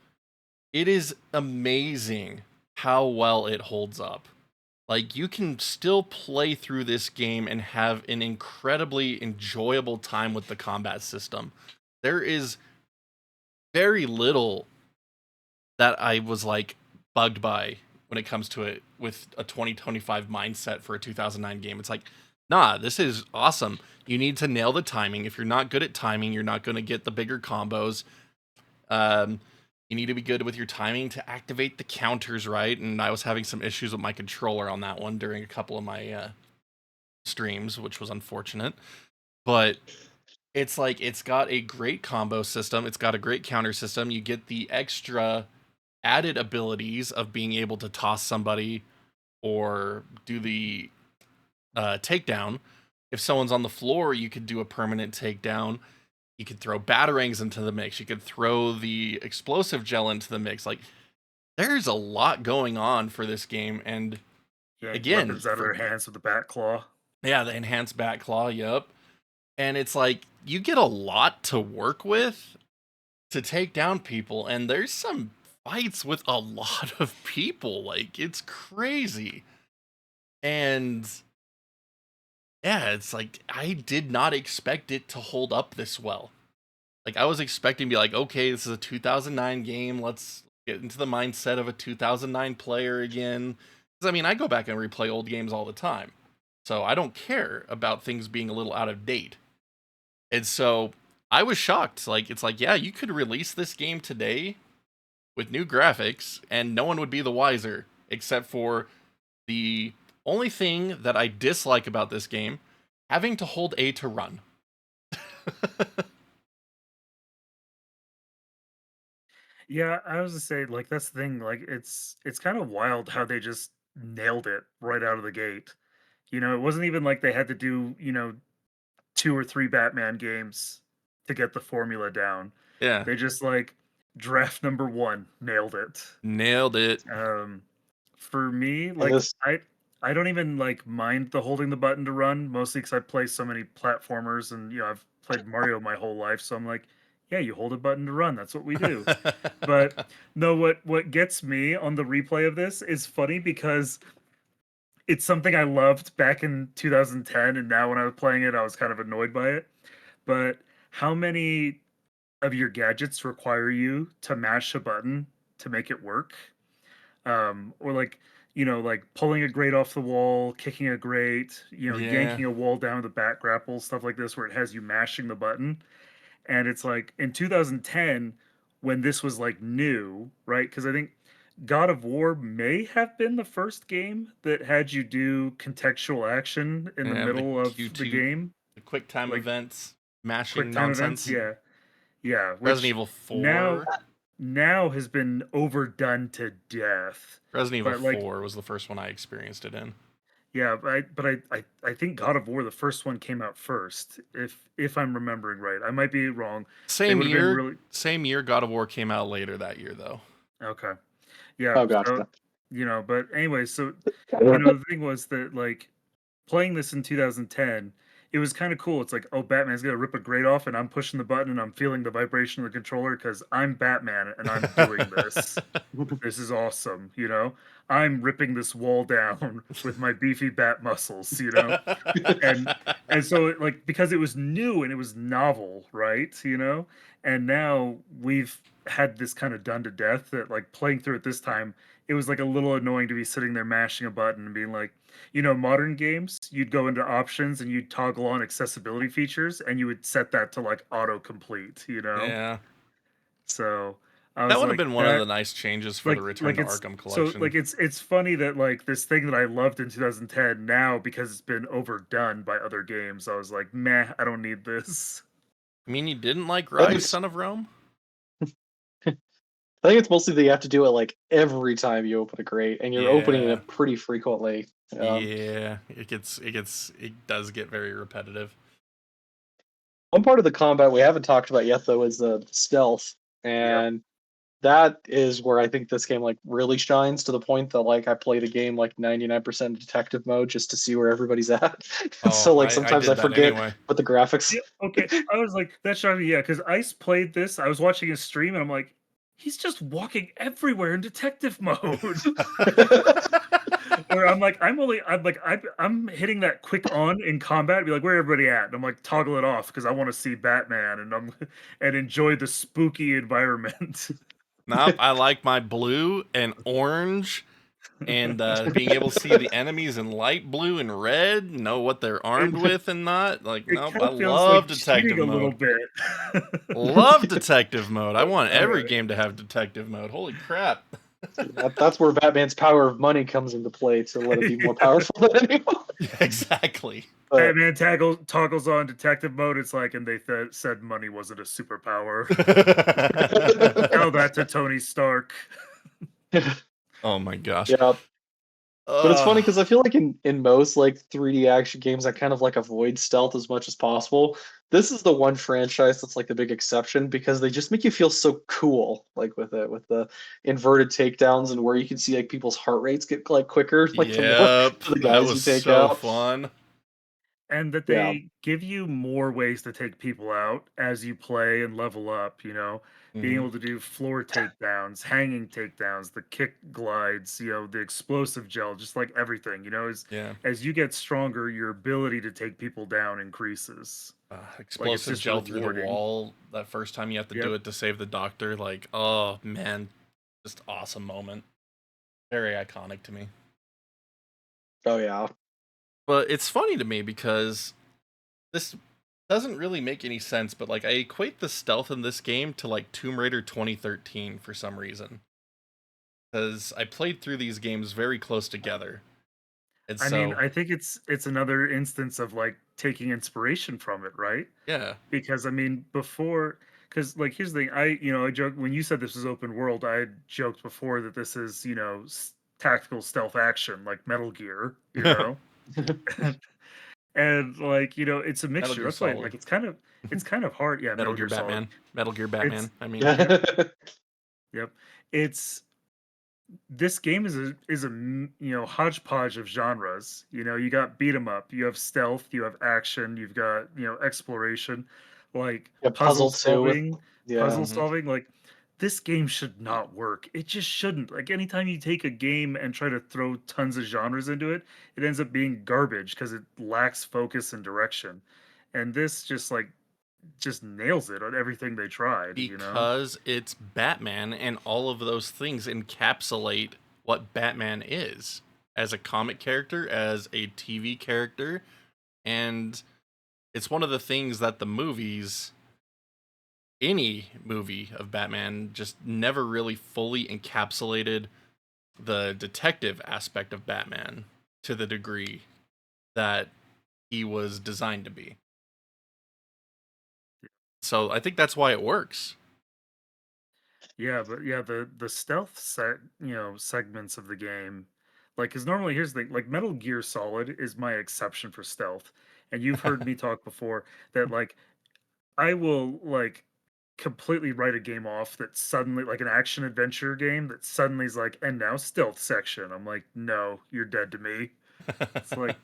it is amazing how well it holds up. Like, you can still play through this game and have an incredibly enjoyable time with the combat system. There is very little that I was, like, bugged by when it comes to it with a 2025 mindset for a 2009 game. It's like, nah, this is awesome. You need to nail the timing. If you're not good at timing, you're not going to get the bigger combos. You need to be good with your timing to activate the counters right, and I was having some issues with my controller on that one during a couple of my streams, which was unfortunate. But it's like it's got a great combo system. It's got a great counter system. You get the extra added abilities of being able to toss somebody or do the takedown. If someone's on the floor, you could do a permanent takedown. You could throw batarangs into the mix. You could throw the explosive gel into the mix. Like, there's a lot going on for this game. And Yeah, again, weapons out of their hands with the bat claw. yeah, the enhanced bat claw, yep. And it's like, you get a lot to work with to take down people. And there's some fights with a lot of people. Like, it's crazy. And yeah, it's like, I did not expect it to hold up this well. Like, I was expecting to be like, okay, this is a 2009 game. Let's get into the mindset of a 2009 player again. Because, I mean, I go back and replay old games all the time. So I don't care about things being a little out of date. And so I was shocked. Like, it's like, yeah, you could release this game today with new graphics and no one would be the wiser, except for the only thing that I dislike about this game, having to hold A to run. Yeah, I was to say, like, that's the thing. Like, it's kind of wild how they just nailed it right out of the gate. It wasn't even like they had to do, 2 or 3 Batman games to get the formula down. Yeah. They just like draft number 1 nailed it. Nailed it. For me, And like this, I don't even like mind the holding the button to run, mostly because I play so many platformers and I've played Mario my whole life, so I'm like, yeah, you hold a button to run. That's what we do. But no, what gets me on the replay of this is funny because it's something I loved back in 2010, and now when I was playing it, I was kind of annoyed by it. But how many of your gadgets require you to mash a button to make it work? Or like, like pulling a grate off the wall, kicking a grate, Yeah. yanking a wall down with a bat grapple, stuff like this, where it has you mashing the button. And it's like in 2010, when this was like new, right? Because I think God of War may have been the first game that had you do contextual action in the Yeah, the middle of the Q2, game, the quick time like events, mashing quick time events. nonsense. Yeah, yeah. Resident Which Evil now 4. now has been overdone to death. Resident Evil But like, 4 was the first one I experienced it in. yeah, but I think God of War, the first one, came out first, if I'm remembering right. I might be wrong. They Same would have been year. really Same year. God of War came out later that year, though. okay. Yeah, oh, so gotcha. but anyway, so the thing was that like playing this in 2010, it was kind of cool. It's like, oh, Batman's gonna rip a grate off, and I'm pushing the button, and I'm feeling the vibration of the controller because I'm Batman and I'm doing this. This is awesome, I'm ripping this wall down with my beefy bat muscles, and so like because it was new and it was novel, right? And now we've had this kind of done to death that like playing through it this time, it was like a little annoying to be sitting there mashing a button and being like, modern games, you'd go into options and you'd toggle on accessibility features and you would set that to like autocomplete. Yeah. So I That was would have like been one of the nice changes for the Return to it's Arkham so collection. like it's funny that like this thing that I loved in 2010 now because it's been overdone by other games. I was like, meh, I don't need this. I mean, you didn't like I think Rise, it's, Son of Rome? I think it's mostly that you have to do it like every time you open a crate, and you're opening Yeah. it pretty frequently. Yeah, it does get very repetitive. One part of the combat we haven't talked about yet, though, is the stealth, and that is where I think this game like really shines to the point that like I play the game like 99% detective mode just to see where everybody's at. So Oh, like I sometimes did I that forget anyway. what the graphics. Yeah, okay. I was like, that's shocking. Yeah, because Ice played this. I was watching his stream and I'm like, he's just walking everywhere in detective mode. Or I'm like, I'm hitting that quick on in combat, be like, where everybody at? And I'm like, toggle it off because I want to see Batman and enjoy the spooky environment. Nope, I like my blue and orange and being able to see the enemies in light blue and red, know what they're armed with and not. Like, It nope, kind I of feels love like detective cheating a little mode. bit. Love detective mode. I want every Okay. game to have detective mode. Holy crap. That's where Batman's power of money comes into play to let it be more powerful than anyone. Exactly. But Batman toggles on detective mode. It's like, and they said money wasn't a superpower. Tell that to Tony Stark. Oh my gosh. yeah, but it's funny Ugh. because I feel like in most like 3D action games, I kind of like avoid stealth as much as possible. This is the one franchise that's like the big exception because they just make you feel so cool, like with it, with the inverted takedowns and where you can see like people's heart rates get like quicker, like the more Yep, the that guys you was take so out. fun. And that Yeah. they give you more ways to take people out as you play and level up, being Mhm. able to do floor takedowns, hanging takedowns, the kick glides, the explosive gel, just like everything, Yeah. as you get stronger, your ability to take people down increases. Like it's Explosive just gel through the rewarding. wall that first time you have to do Yep. it to save the doctor. Like, oh man, just awesome moment. Very iconic to me. Oh yeah. But it's funny to me because this doesn't really make any sense, but like I equate the stealth in this game to like Tomb Raider 2013 for some reason. Because I played through these games very close together. And I mean, so, I think it's another instance of like taking inspiration from it, right? yeah. Because I mean, because like here's the thing, I joke when you said this was open world, I had joked before that this is tactical stealth action like Metal Gear, and like it's a Metal mixture. Gear That's why Solid. like it's kind of hard. Yeah, Metal Metal Gear Gear Solid. Batman. Metal Gear Batman, It's I mean. Yeah. yep, yep. It's This game is a hodgepodge of genres. You got beat 'em up, you have stealth, you have action, you've got exploration, like Yeah, puzzle too with yeah. puzzle Mhm. solving. Like this game should not work. It just shouldn't. Like anytime you take a game and try to throw tons of genres into it, it ends up being garbage because it lacks focus and direction. And this just nails it on everything they tried. Because it's Batman, and all of those things encapsulate what Batman is as a comic character, as a TV character, and it's one of the things that the movies, any movie of Batman, just never really fully encapsulated the detective aspect of Batman to the degree that he was designed to be. So I think that's why it works. Yeah, but yeah, the stealth segments of the game, like, because normally here's the thing, like Metal Gear Solid is my exception for stealth, and you've heard me talk before that like I will like completely write a game off that suddenly like an action adventure game that suddenly is like, and now stealth section. I'm like, no, you're dead to me. It's like,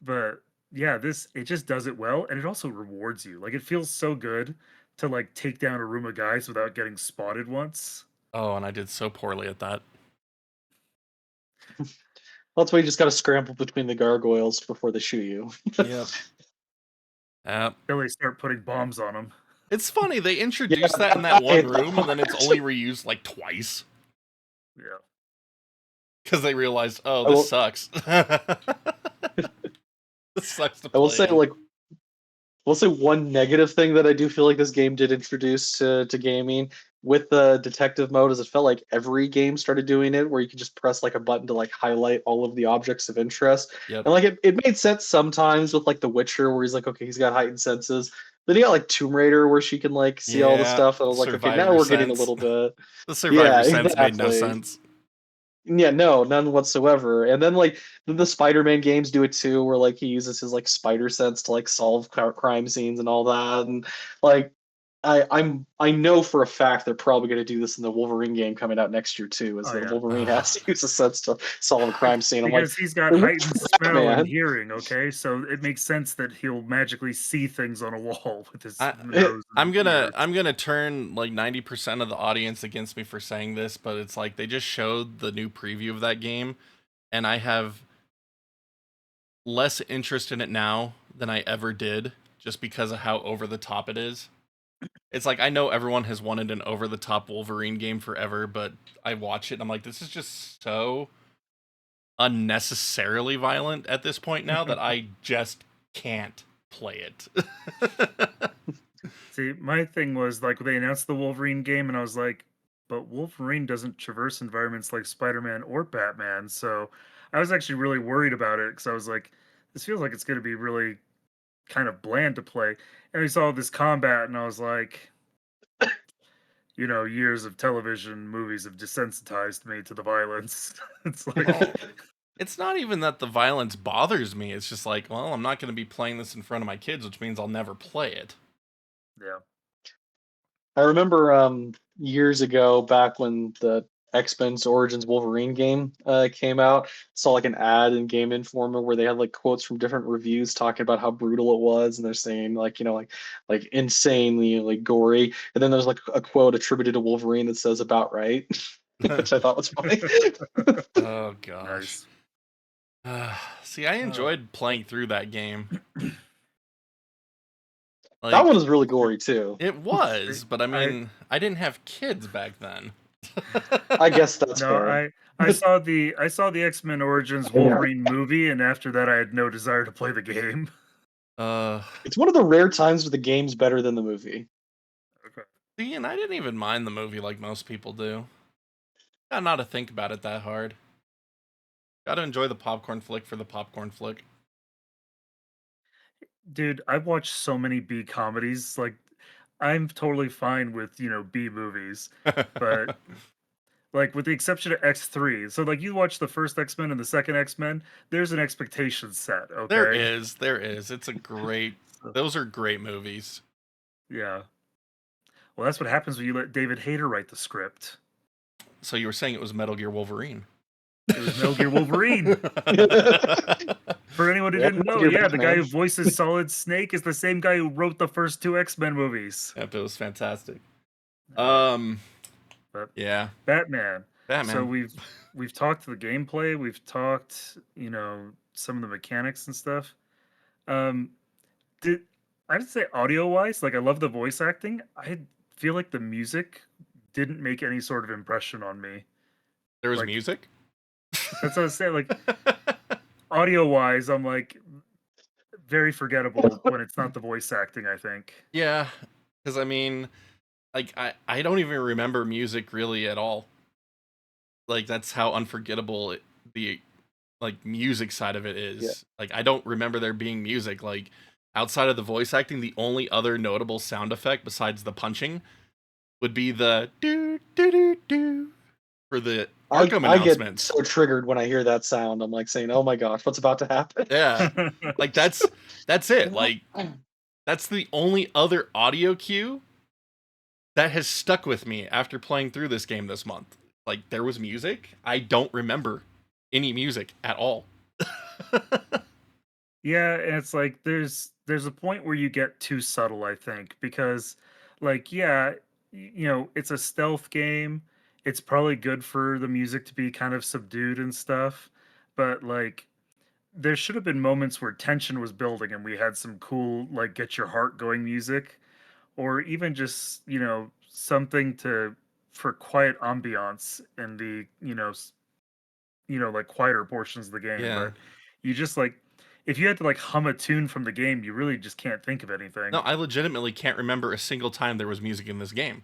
but yeah, this it just does it well, and it also rewards you. Like it feels so good to like take down a room of guys without getting spotted once. Oh, and I did so poorly at that. That's why you just gotta scramble between the gargoyles before they shoot you. Yep. Yep. Till they start putting bombs on them. It's funny, they Yeah, introduced that in that one room, and then it's actually, only reused like twice. Yeah. Because they realized, oh, I this will sucks. This sucks to I will play say in. like we'll say one negative thing that I do feel like this game did introduce to gaming with the detective mode is it felt like every game started doing it where you could just press like a button to like highlight all of the objects of interest. Yep. And like it made sense sometimes with like The Witcher where he's like, okay, he's got heightened senses. Then you got like Tomb Raider where she can like see all the Yeah. stuff. And I was like, okay, now Survivor we're getting a sense. little bit. The Yeah, survivor sense made no exactly. sense. Yeah, no, none whatsoever. And then like the Spider-Man games do it too, where like he uses his like spider sense to like solve crime scenes and all that. And like I know for a fact they're probably going to do this in the Wolverine game coming out next year too, as Oh the yeah. Wolverine has to use a sense to solve a crime scene. I'm like, Because he's got "Well, what heightened the crap, smell and man?" hearing, okay? So it makes sense that he'll magically see things on a wall with his I, nose I'm and gonna ears. I'm gonna turn like 90% of the audience against me for saying this, but it's like they just showed the new preview of that game, and I have less interest in it now than I ever did, just because of how over the top it is. It's like I know everyone has wanted an over the top Wolverine game forever, but I watch it and I'm like, this is just so unnecessarily violent at this point now that I just can't play it. See, my thing was like they announced the Wolverine game, and I was like, but Wolverine doesn't traverse environments like Spider-Man or Batman. So I was actually really worried about it because I was like, this feels like it's going to be really kind of bland to play. And we saw this combat, and I was like, years of television movies have desensitized me to the violence. It's like, Well, it's not even that the violence bothers me. It's just like, well, I'm not going to be playing this in front of my kids, which means I'll never play it. yeah. I remember years ago, back when the X-Men Origins Wolverine game came out, saw like an ad in Game Informer where they had like quotes from different reviews talking about how brutal it was, and they're saying like like insanely like gory, and then there's like a quote attributed to Wolverine that says about right, which I thought was funny. Oh gosh. Nice. See, I enjoyed playing through that game. Like, that one was really gory too. It was, but I mean, I didn't have kids back then. I guess that's fair. I saw the X-Men Origins Wolverine movie, and after that, I had no desire to play the game. It's one of the rare times where the game's better than the movie. Okay. See, and I didn't even mind the movie like most people do. Got not to think about it that hard. Got to enjoy the popcorn flick for the popcorn flick. Dude, I've watched so many B comedies. Like, I'm totally fine with, B movies. But, like, with the exception of X3. So, like, you watch the first X-Men and the second X-Men, there's an expectation set, okay? There is. It's a great... Those are great movies. Yeah. Well, that's what happens when you let David Hayter write the script. So you were saying it was Metal Gear Wolverine. It was Metal Gear Wolverine. For anyone who didn't know, the guy who voices Solid Snake is the same guy who wrote the first two X-Men movies. Yep, it was fantastic. But yeah. Batman. So we've talked the gameplay, we've talked, some of the mechanics and stuff. I'd say audio-wise, like I love the voice acting. I feel like the music didn't make any sort of impression on me. There was music? That's what I was saying. Like, audio-wise, I'm like very forgettable when it's not the voice acting, I think. Yeah, because I mean, like I don't even remember music really at all. Like that's how unforgettable the like music side of it is. Yeah. Like I don't remember there being music. Like outside of the voice acting, the only other notable sound effect besides the punching would be the do do do do for the Arkham announcements. I get so triggered when I hear that sound. I'm like saying, "Oh my gosh, what's about to happen?" Yeah, like that's it. Like that's the only other audio cue that has stuck with me after playing through this game this month. Like there was music. I don't remember any music at all. Yeah, and it's like there's a point where you get too subtle, I think, because like it's a stealth game. It's probably good for the music to be kind of subdued and stuff, but like there should have been moments where tension was building and we had some cool like get your heart going music, or even just something for quiet ambiance in the like quieter portions of the game. Yeah. But you just like if you had to like hum a tune from the game, you really just can't think of anything. No, I legitimately can't remember a single time there was music in this game.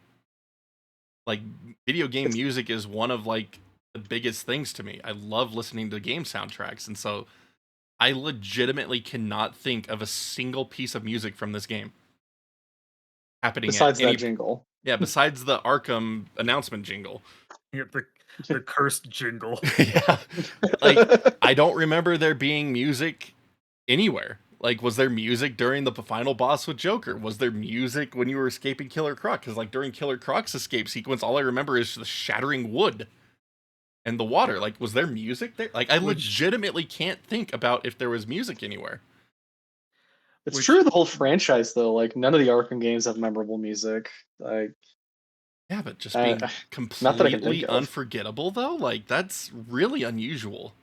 Like video game music is one of like the biggest things to me. I love listening to game soundtracks, and so I legitimately cannot think of a single piece of music from this game happening besides that jingle. Yeah, besides the Arkham announcement jingle. Yeah, the cursed jingle. Yeah. Like I don't remember there being music anywhere. Like, was there music during the final boss with Joker? Was there music when you were escaping Killer Croc? Because, like, during Killer Croc's escape sequence, all I remember is the shattering wood and the water. Like, was there music there? Like, I legitimately can't think about if there was music anywhere. It's true of the whole franchise, though. Like, none of the Arkham games have memorable music. Like, yeah, but just being completely unforgettable, though? Like, that's really unusual.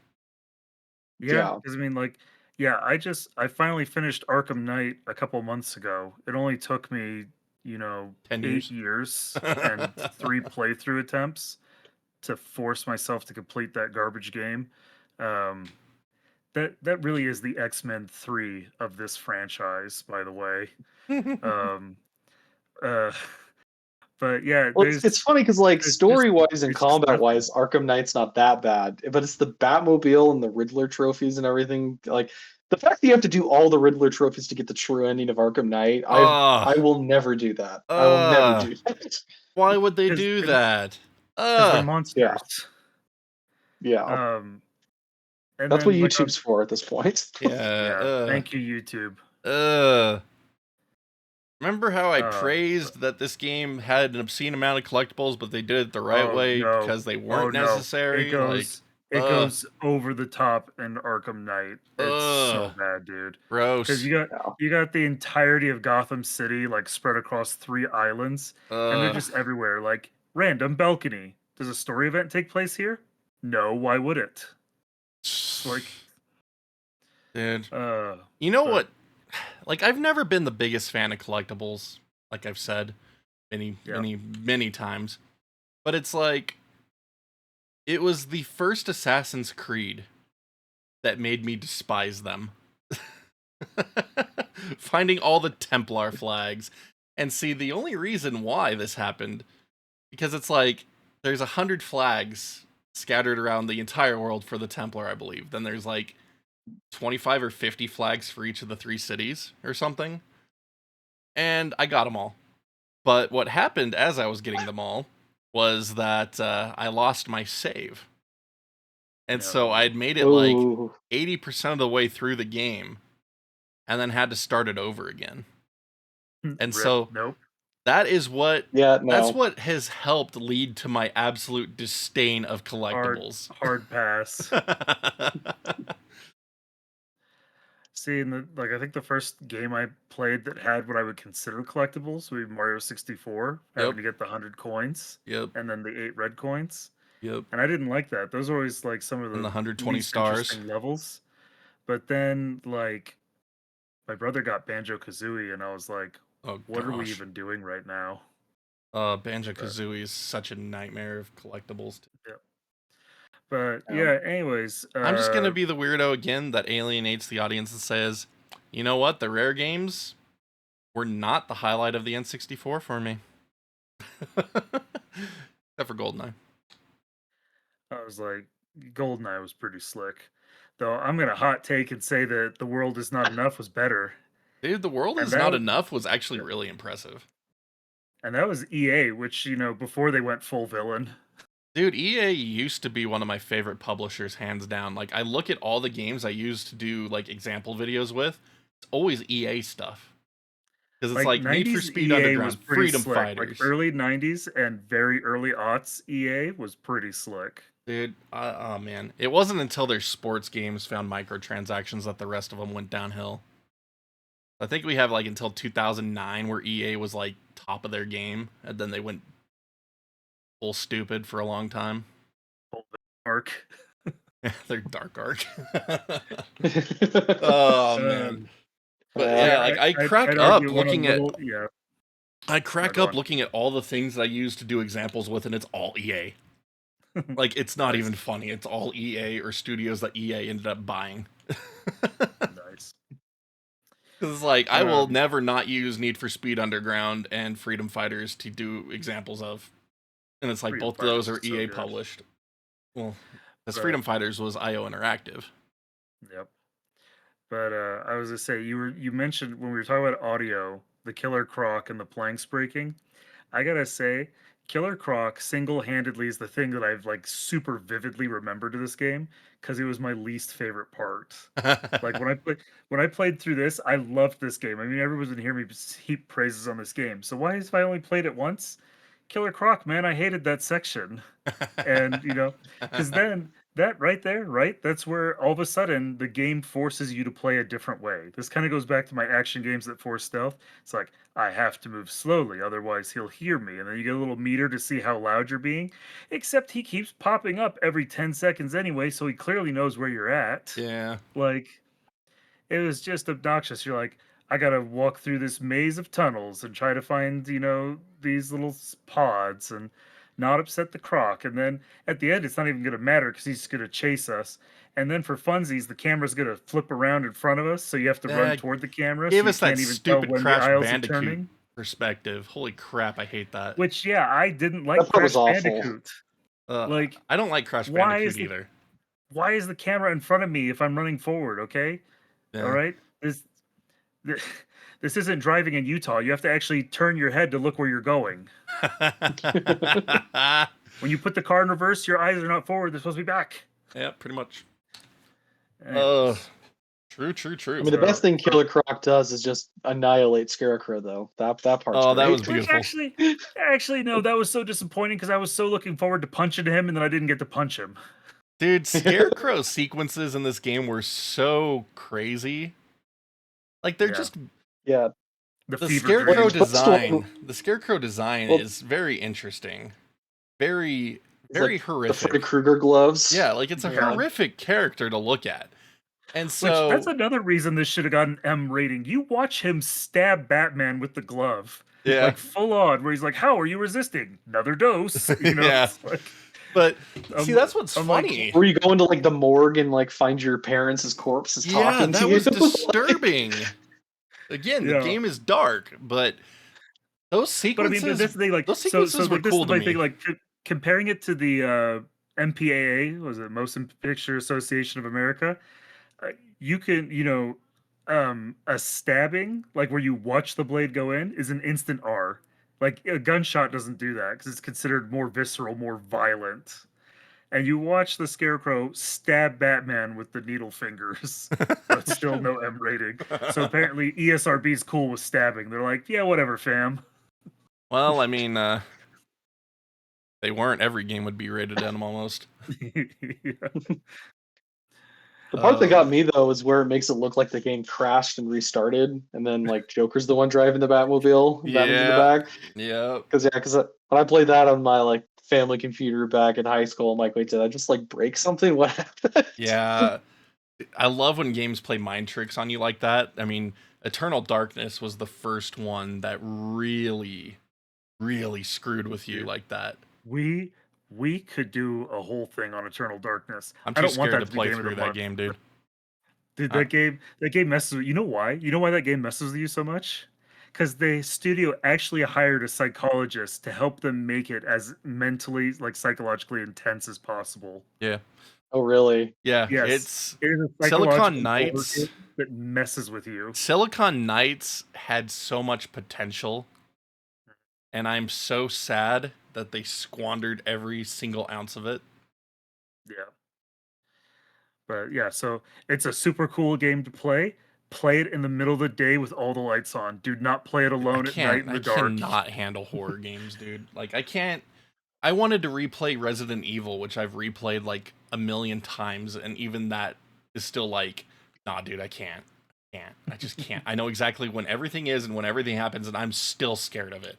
Yeah, because I mean, like, yeah, I finally finished Arkham Knight a couple months ago. It only took me, 8 years and 3 playthrough attempts to force myself to complete that garbage game. That really is the X-Men 3 of this franchise, by the way. But yeah, well, it's funny because like story-wise and combat-wise, Arkham Knight's not that bad, but it's the Batmobile and the Riddler trophies and everything. Like The fact that you have to do all the Riddler trophies to get the true ending of Arkham Knight, I will never do that. I will never do that. Why would they 'Cause do they're- that? Because they're monsters. Yeah. And That's then, what like, YouTube's for at this point. Yeah. thank you, YouTube. Remember how I praised that this game had an obscene amount of collectibles, but they did it the right way because they weren't necessary? It goes over the top in Arkham Knight. It's so bad, dude. Gross. Because you got the entirety of Gotham City like spread across 3 islands, and they're just everywhere. Like random balcony. Does a story event take place here? No. Why would it? Like, dude. You know what? Like, I've never been the biggest fan of collectibles, like I've said many times. But it's like, it was the first Assassin's Creed that made me despise them. Finding all the Templar flags. And see, the only reason why this happened, because it's like, there's 100 flags scattered around the entire world for the Templar, I believe. Then there's like 25 or 50 flags for each of the 3 cities or something. And I got them all. But what happened as I was getting them all was that I lost my save. And so I'd made it like 80% of the way through the game and then had to start it over again. And so that is what that's what has helped lead to my absolute disdain of collectibles. Hard pass. See, I think the first game I played that had what I would consider collectibles would be Mario 64, having to get the 100 coins, and then the 8 red coins. And I didn't like that. Those are always like some of the 120 stars levels. But then, like, my brother got Banjo-Kazooie, and I was like, what are we even doing right now? Banjo-Kazooie is such a nightmare of collectibles. But yeah, anyways, I'm just gonna be the weirdo again that alienates the audience and says, you know what, the rare games were not the highlight of the N64 for me. Except for GoldenEye. I was like, GoldenEye was pretty slick. Though I'm gonna hot take and say that The World Is Not Enough was better. Dude, The World Is Not Enough was actually really impressive. And that was EA, which, before they went full villain. Dude, EA used to be one of my favorite publishers, hands down. Like, I look at all the games I used to do, like, example videos with. It's always EA stuff. Because it's like Need for Speed Underground, Freedom Fighters. Like, early 90s and very early aughts EA was pretty slick. Dude, oh man. It wasn't until their sports games found microtransactions that the rest of them went downhill. I think we have, like, until 2009 where EA was, like, top of their game. And then they went full stupid for a long time. Dark. They're dark arc. Oh man. But yeah, like I crack up looking at I crack up looking at all the things that I use to do examples with, and it's all EA. Like, it's not even funny. It's all EA or studios that EA ended up buying. Nice. Because, like, I will never not use Need for Speed Underground and Freedom Fighters to do examples of. And it's like Freedom both of those are EA published. Well, because Freedom Fighters was IO Interactive. Yep. But I was gonna say, you mentioned when we were talking about audio, the Killer Croc and the planks breaking. I gotta say, Killer Croc single-handedly is the thing that I've like super vividly remembered to this game because it was my least favorite part. Like when I played through this, I loved this game. I mean, everyone's been hearing me heap praises on this game. So why if I only played it once? Killer Croc, man, I hated that section. And because then that right there, right? That's where all of a sudden the game forces you to play a different way. This kind of goes back to my action games that force stealth. It's like, I have to move slowly, otherwise he'll hear me. And then you get a little meter to see how loud you're being. Except he keeps popping up every 10 seconds anyway, so he clearly knows where you're at. Yeah. Like, it was just obnoxious. You're like, I gotta walk through this maze of tunnels and try to find, these little pods and not upset the croc. And then at the end, it's not even gonna matter because he's gonna chase us. And then for funsies, the camera's gonna flip around in front of us, so you have to run toward the camera. Give us that stupid Crash Bandicoot perspective. Holy crap, I hate that. Which, yeah, I didn't like Crash Bandicoot. Like, I don't like Crash Bandicoot either. Why is the camera in front of me if I'm running forward? Okay. All right, th- this isn't driving in Utah. You have to actually turn your head to look where you're going. When you put the car in reverse, your eyes are not forward; they're supposed to be back. Yeah, pretty much. Anyways. True. I mean, the best thing Killer Croc does is just annihilate Scarecrow, though. That part's Oh, that great. was beautiful. Actually, no, that was so disappointing because I was so looking forward to punching him, and then I didn't get to punch him. Dude, Scarecrow sequences in this game were so crazy. Like they're just yeah. The Scarecrow design is very interesting. Very horrific. The Freddy Krueger gloves. Yeah, like it's a horrific character to look at. And so that's another reson this should have got an M rating. You watch him stab Batman with the glove. Yeah. Like full on, where he's like, "How are you resisting? Another dose." You know? Yeah. Like, but see, that's what's funny. Where you go into like the morgue and like find your parents' corpses talking to you. Yeah, that was disturbing. Again, the game is dark, but those sequences, but I mean, this thing, like, those sequences were cool to me. Thing, like, comparing it to the MPAA, was it Motion Picture Association of America? You can, a stabbing, like where you watch the blade go in, is an instant R. Like a gunshot doesn't do that because it's considered more visceral, more violent. And you watch the Scarecrow stab Batman with the needle fingers, but still no M rating. So apparently ESRB is cool with stabbing. They're like, yeah, whatever, fam. Well, I mean, they weren't. Every game would be rated M almost. The part that got me though is where it makes it look like the game crashed and restarted, and then like Joker's the one driving the Batmobile, Batman's in the back. Yeah. Because when I played that on my like family computer back in high school, I'm like, wait, did I just like break something? What happened? Yeah. I love when games play mind tricks on you like that. I mean, Eternal Darkness was the first one that really, really screwed with you like that. We could do a whole thing on Eternal Darkness. I'm too scared to play through that game, dude. Dude, that game messes with you. Know why? You know why that game messes with you so much? Because the studio actually hired a psychologist to help them make it as mentally, like psychologically intense as possible. Yeah. Oh, really? Yeah. Yes. It is Silicon Knights that messes with you. Silicon Knights had so much potential, and I'm so sad that they squandered every single ounce of it. Yeah. But yeah, so it's a super cool game to play. Play it in the middle of the day with all the lights on. Do not play it alone at night in the dark. I cannot handle horror games, dude. Like, I can't. I wanted to replay Resident Evil, which I've replayed like a million times, and even that is still like, nah, dude, I can't. I just can't. I know exactly when everything is and when everything happens, and I'm still scared of it.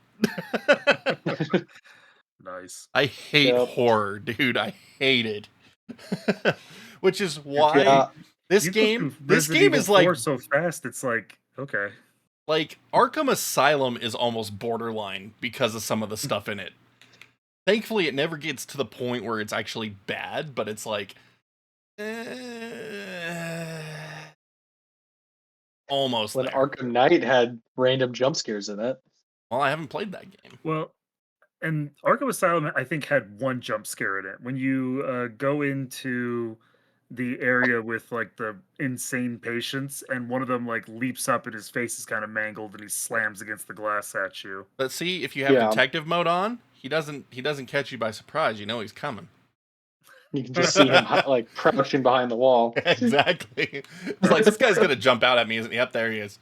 Nice. I hate horror, dude. I hate it. Which is why this game is like so fast. It's like, okay. Like Arkham Asylum is almost borderline because of some of the stuff in it. Thankfully, it never gets to the point where it's actually bad, but it's like almost when there. Arkham Knight had random jump scares in it. Well, I haven't played that game. Well, and Arkham Asylum, I think, had one jump scare in it. When you go into the area with like the insane patients, and one of them like leaps up and his face is kind of mangled, and he slams against the glass at you. But see, if you have detective mode on, he doesn't catch you by surprise. You know he's coming. You can just see him like crouching behind the wall. Exactly. It's like, this guy's gonna jump out at me, isn't he? Yep, there he is.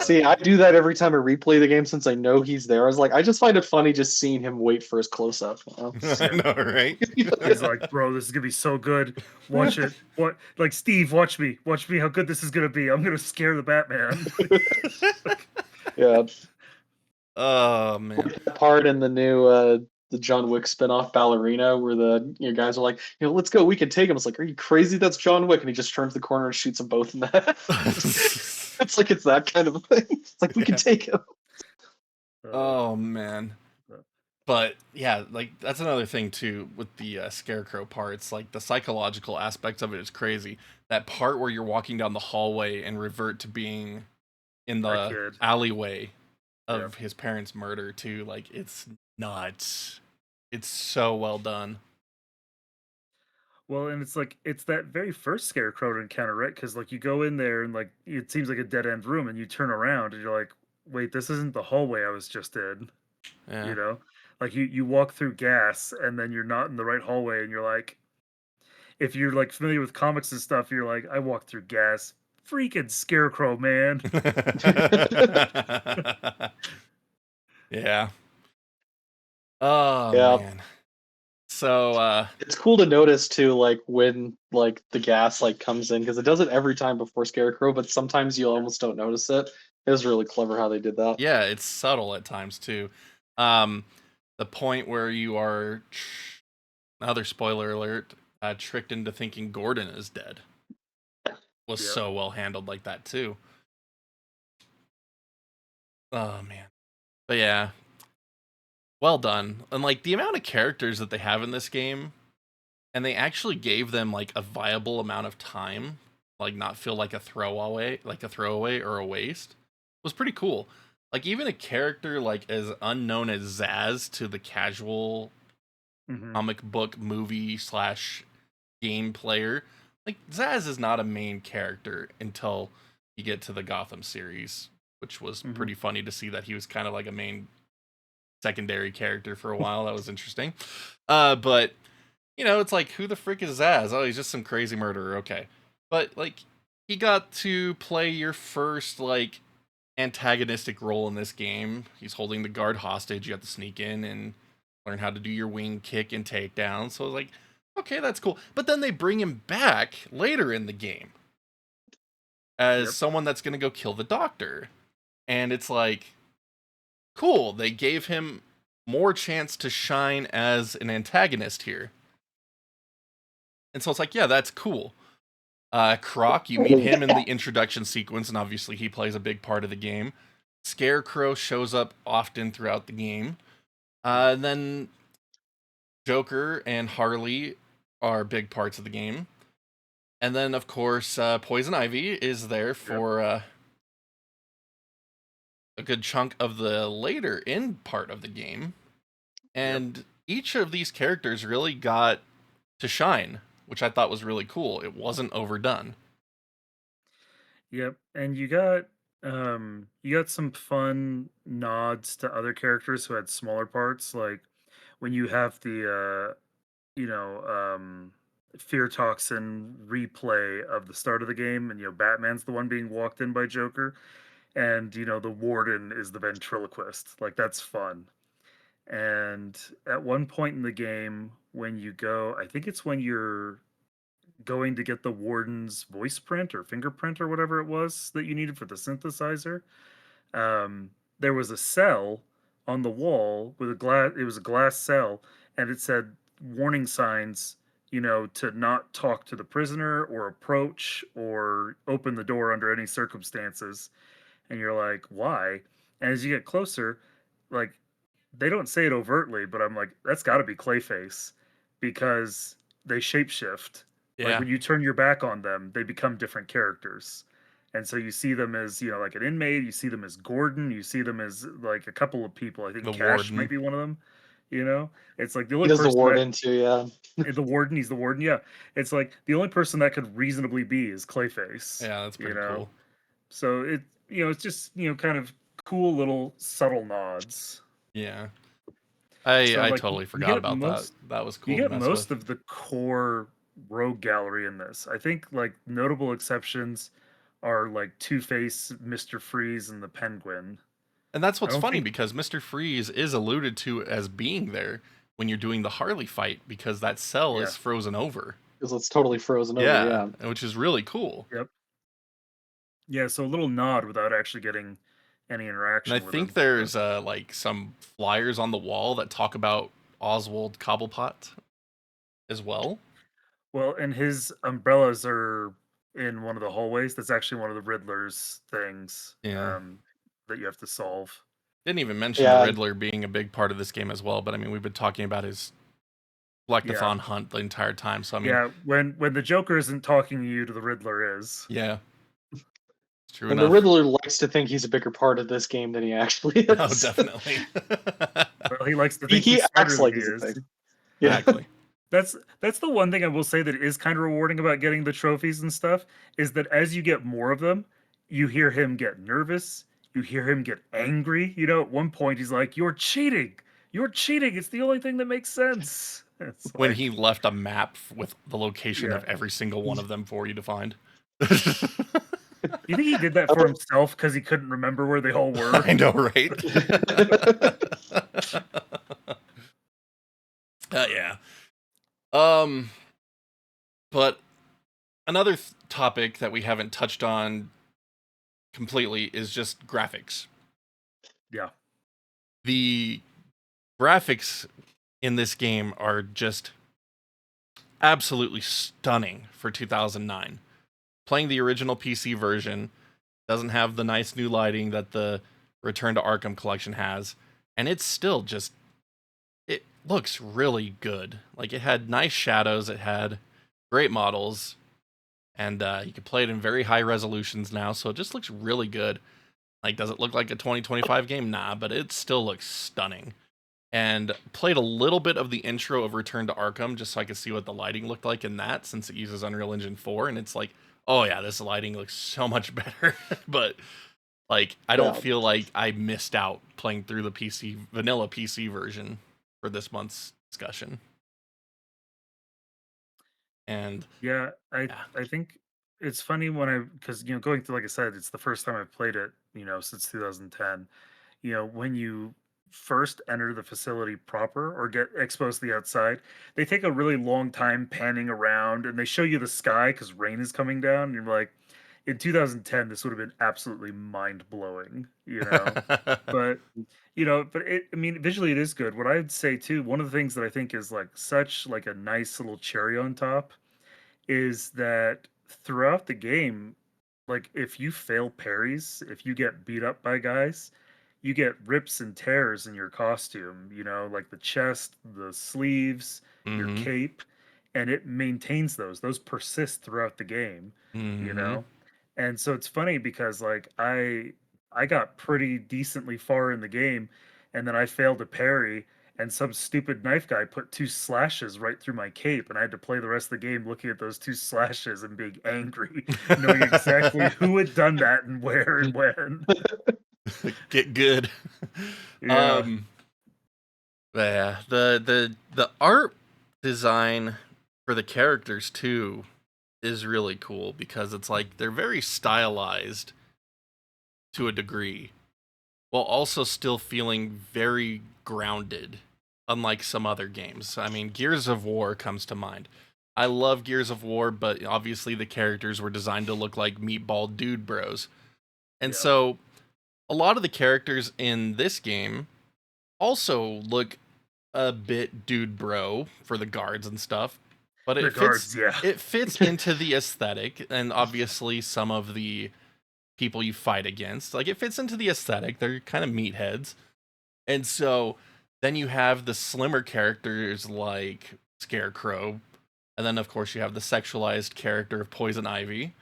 See, I do that every time I replay the game since I know he's there. I was like, I just find it funny just seeing him wait for his close up. I know, right? He's like, bro, this is gonna be so good. Watch it. What? Like, Steve, watch me. Watch me. How good this is gonna be. I'm gonna scare the Batman. Yeah. Oh man. Part in the new the John Wick spinoff Ballerina, where the guys are like, let's go, we can take him. It's like, are you crazy? That's John Wick, and he just turns the corner and shoots them both in the head. It's like it's that kind of a thing. It's like we can take him. Oh man. But yeah, like that's another thing too with the Scarecrow part. It's like the psychological aspects of it is crazy. That part where you're walking down the hallway and revert to being in the alleyway of his parents' murder too. Like, it's nuts. It's so well done. Well, and it's that very first Scarecrow encounter, right? Because like you go in there and like it seems like a dead end room, and you turn around and you're like, wait, this isn't the hallway I was just in. Yeah. You know, like you walk through gas and then you're not in the right hallway, and you're like, if you're like familiar with comics and stuff, you're like, I walked through gas, freaking Scarecrow, man. Yeah. Oh Yeah. man. So It's cool to notice too, like when like the gas like comes in, because it does it every time before Scarecrow, but sometimes you almost don't notice it. It was really clever how they did that. yeah, it's subtle at times too. The point where you are another spoiler alert, tricked into thinking Gordon is dead was Yep. so well handled like that too. Oh man. But yeah. Well done. And like the amount of characters that they have in this game, and they actually gave them like a viable amount of time, like not feel like a throwaway or a waste, was pretty cool. Like even a character like as unknown as Zaz to the casual comic book movie / game player, like Zaz is not a main character until you get to the Gotham series, which was pretty funny to see that he was kind of like a main secondary character for a while. That was interesting. But you know, it's like, who the frick is Zaz? Oh, he's just some crazy murderer. Okay. But like, he got to play your first like antagonistic role in this game. He's holding the guard hostage. You have to sneak in and learn how to do your wing kick and takedown. So I was like, okay, that's cool. But then they bring him back later in the game as someone that's going to go kill the doctor. And it's like, cool. They gave him more chance to shine as an antagonist here. And so it's like, yeah, that's cool. Croc, you meet him in the introduction sequence, and obviously he plays a big part of the game. Scarecrow shows up often throughout the game. And then Joker and Harley are big parts of the game. And then, of course, Poison Ivy is there for a good chunk of the later end part of the game. And each of these characters really got to shine, which I thought was really cool. It wasn't overdone. Yep, and you got some fun nods to other characters who had smaller parts, like when you have the you know, fear toxin replay of the start of the game, and Batman's the one being walked in by Joker, and the warden is the ventriloquist. Like that's fun. And at one point in the game, when you go, I think it's when you're going to get the warden's voice print or fingerprint or whatever it was that you needed for the synthesizer. There was a cell on the wall with a glass. It was a glass cell, and it said warning signs, to not talk to the prisoner or approach or open the door under any circumstances. And you're like, why? And as you get closer, like they don't say it overtly, but I'm like, that's got to be Clayface because they shapeshift. Like Yeah. when you turn your back on them, they become different characters. And so you see them as, like an inmate, you see them as Gordon, you see them as like a couple of people. I think The Cash warden. might be one of them. It's like the He only does the person warden too, yeah. the warden, he's the warden, yeah. It's like the only person that could reasonably be is Clayface. Yeah, that's pretty cool. So it's just, kind of cool little subtle nods. Yeah. So, I like, totally you forgot get about most- that. That was cool You to get mess most with. of the core rogue gallery in this. I think like notable exceptions are like Two-Face, Mr. Freeze, and the Penguin. And that's what's don't funny think- because Mr. Freeze is alluded to as being there when you're doing the Harley fight because that cell is frozen over. Because it's totally frozen over, yeah. Which is really cool. Yep. Yeah, so a little nod without actually getting any interaction And I with think him. there's like some flyers on the wall that talk about Oswald Cobblepot as well. Well, and his umbrellas are in one of the hallways. That's actually one of the Riddler's things that you have to solve. Didn't even mention the Riddler being a big part of this game as well, but I mean, we've been talking about his collectathon hunt the entire time. So I mean, when the Joker isn't talking to you, the Riddler is. Yeah, it's true and enough. the Riddler likes to think he's a bigger part of this game than he actually is. Oh, definitely. Well, he likes to think he he's acts smarter like than he's he a is. thing. Yeah. Exactly. That's the one thing I will say that is kind of rewarding about getting the trophies and stuff, is that as you get more of them, you hear him get nervous, you hear him get angry. You know, at one point he's like, "You're cheating. You're cheating. It's the only thing that makes sense." It's When like, he left a map with the location yeah. of every single one of them for you to find. You think he did that for himself because he couldn't remember where they all were? I know, right? Yeah. But another topic that we haven't touched on completely is just graphics. Yeah. The graphics in this game are just absolutely stunning for 2009. Playing the original PC version doesn't have the nice new lighting that the Return to Arkham collection has, and it's still just, it looks really good. Like, it had nice shadows, it had great models, and you can play it in very high resolutions now, so it just looks really good. Like, does it look like a 2025 game? Nah, but it still looks stunning. And played a little bit of the intro of Return to Arkham just so I could see what the lighting looked like in that, since it uses Unreal Engine 4, and it's like, oh yeah, this lighting looks so much better. But like, I don't feel like I missed out playing through the vanilla PC version for this month's discussion. And yeah, I think it's funny because going through, like I said, it's the first time I've played it, since 2010. When you first enter the facility proper or get exposed to the outside, they take a really long time panning around and they show you the sky because rain is coming down. And you're like, in 2010, this would have been absolutely mind blowing, But I mean, visually it is good. What I'd say too, one of the things that I think is like such like a nice little cherry on top is that throughout the game, like if you fail parries, if you get beat up by guys, you get rips and tears in your costume, like the chest, the sleeves, your mm-hmm. cape, and it maintains those. Those persist throughout the game, you Mm-hmm. know? And so it's funny because like I got pretty decently far in the game and then I failed a parry and some stupid knife guy put two slashes right through my cape and I had to play the rest of the game looking at those two slashes and being angry, knowing exactly who had done that and where and when. Get good. Yeah. Yeah, the art design for the characters too is really cool because it's like they're very stylized to a degree while also still feeling very grounded, unlike some other games. I mean, Gears of War comes to mind. I love Gears of War, but obviously the characters were designed to look like meatball dude bros. And so a lot of the characters in this game also look a bit dude bro for the guards and stuff, but it fits into the aesthetic, and obviously some of the people you fight against, like, it fits into the aesthetic. They're kind of meatheads. And so then you have the slimmer characters like Scarecrow, and then of course you have the sexualized character of Poison Ivy,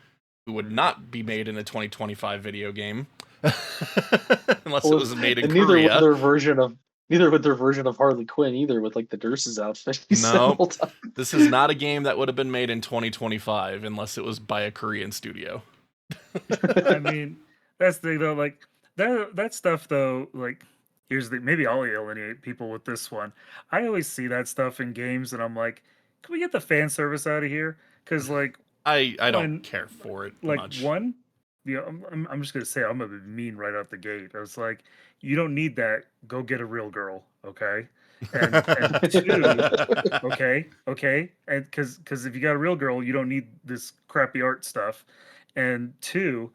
who would not be made in a 2025 video game unless it was made in Korea. Neither would their version of Harley Quinn either, with like the nurse's outfit. No, this is not a game that would have been made in 2025 unless it was by a Korean studio. I mean, that's the thing though, like that stuff though, like here's the maybe I'll alienate people with this one. I always see that stuff in games and I'm like, can we get the fan service out of here? Because like I don't care for it much. One, I'm just gonna say I'm gonna be mean right out the gate. I was like, you don't need that. Go get a real girl, okay? And two, okay, and because if you got a real girl, you don't need this crappy art stuff. And two,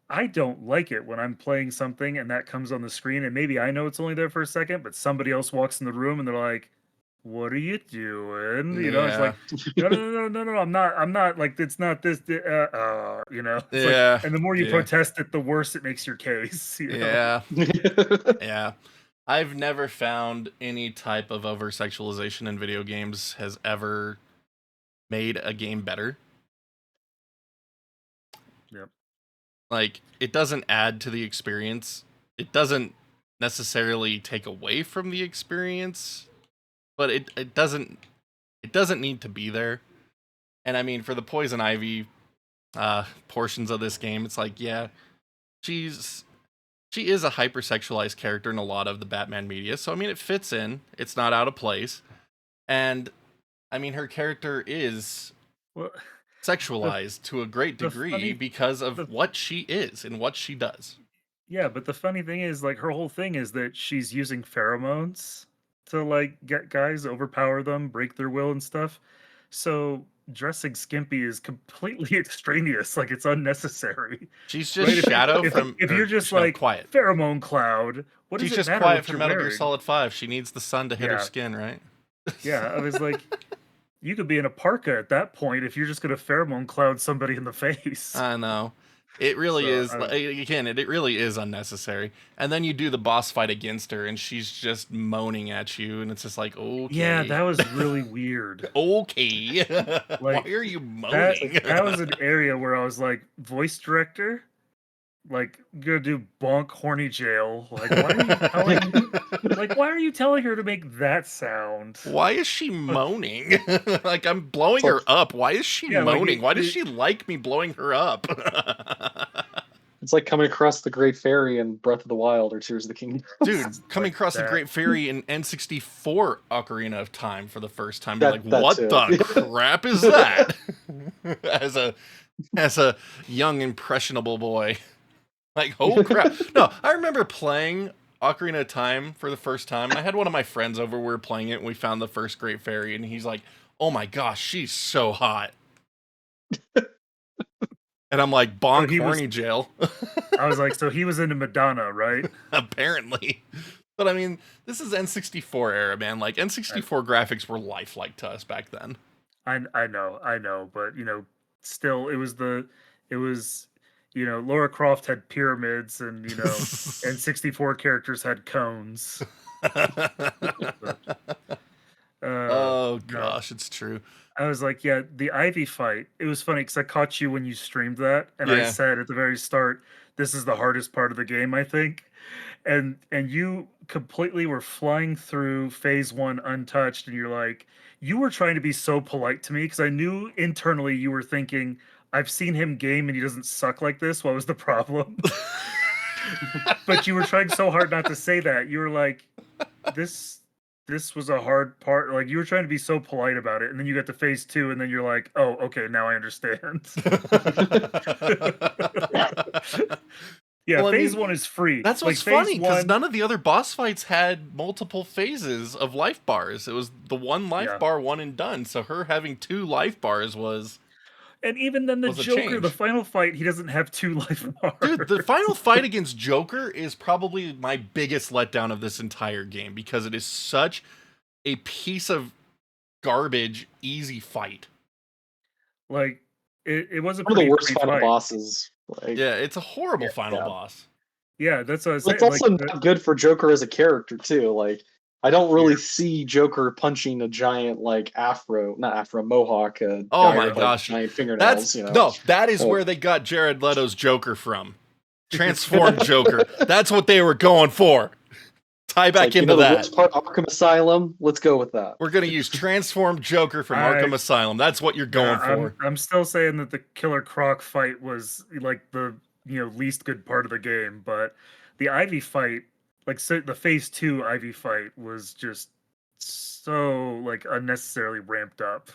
I don't like it when I'm playing something and that comes on the screen, and maybe I know it's only there for a second, but somebody else walks in the room and they're like, "What are you doing?" It's like, no, I'm not like it's not this. It's like, and the more you protest it, the worse it makes your case. Yeah. I've never found any type of over sexualization in video games has ever made a game better. Yep. Like, it doesn't add to the experience. It doesn't necessarily take away from the experience, but it it doesn't need to be there. And I mean, for the Poison Ivy portions of this game, it's like, yeah, she is a hypersexualized character in a lot of the Batman media. So I mean, it fits in. It's not out of place. And I mean, her character is sexualized to a great degree because of what she is and what she does. Yeah, but the funny thing is, like, her whole thing is that she's using pheromones to, like, get guys, overpower them, break their will and stuff. So dressing skimpy is completely extraneous. Like, it's unnecessary. She's just Shadow from. If you're just like quiet pheromone cloud, what does she's it just matter quiet what from you're Metal Gear wearing? Solid 5. She needs the sun to hit her skin, right? Yeah, I was like, you could be in a parka at that point if you're just gonna pheromone cloud somebody in the face. I know. It really is. Again, it really is unnecessary. And then you do the boss fight against her, and she's just moaning at you, and it's just like, okay. Yeah, that was really weird. Okay. Like, why are you moaning? That was an area where I was like, voice director, like, you're gonna do bonk horny jail. Like, why are you telling why are you telling her to make that sound? Why is she moaning? Like, I'm blowing her up. Why is she moaning? Why does she like me blowing her up? It's like coming across the Great Fairy in Breath of the Wild or Tears of the Kingdom. Dude, coming across the Great Fairy in N64 Ocarina of Time for the first time. You're like, what the crap is that? as a young, impressionable boy. Like, oh crap. No, I remember playing Ocarina of Time for the first time. I had one of my friends over, we were playing it, and we found the first Great Fairy, and he's like, oh my gosh, she's so hot. And I'm like, bonk horny jail. I was like, so he was into Madonna, right? Apparently. But I mean, this is N64 era, man. Like, N64 graphics were lifelike to us back then. I know, but still, it was Lara Croft had pyramids, and N64 characters had cones. Oh gosh, it's true. I was like, yeah, the Ivy fight. It was funny because I caught you when you streamed that, and I said at the very start, "This is the hardest part of the game, I think." And you completely were flying through phase 1 untouched, and you're like, you were trying to be so polite to me because I knew internally you were thinking, I've seen him game and he doesn't suck like this. What was the problem? But you were trying so hard not to say that. You were like, this was a hard part. Like, you were trying to be so polite about it, and then you got to phase 2, and then you're like, oh, okay, now I understand. Yeah, well, phase 1 is free. That's what's funny, because none of the other boss fights had multiple phases of life bars. It was the one life bar, one and done. So her having 2 life bars was... And even then, the Joker, the final fight, he doesn't have 2 life bars. Dude, the final fight against Joker is probably my biggest letdown of this entire game, because it is such a piece of garbage, easy fight. Like, it was one of the worst final bosses. Like, yeah, it's a horrible final boss. Yeah, that's what I was saying. It's also not good for Joker as a character, too. Like, I don't really see Joker punching a giant, like, mohawk. Oh my gosh. Giant fingernails, No, that is where they got Jared Leto's Joker from. Transformed Joker. That's what they were going for. Tie back into that. Which part, Arkham Asylum? Let's go with that. We're going to use Transformed Joker from Arkham Asylum. That's what you're going for. I'm still saying that the Killer Croc fight was, like, the least good part of the game, but the Ivy fight, like, so the phase 2 Ivy fight was just so, like, unnecessarily ramped up.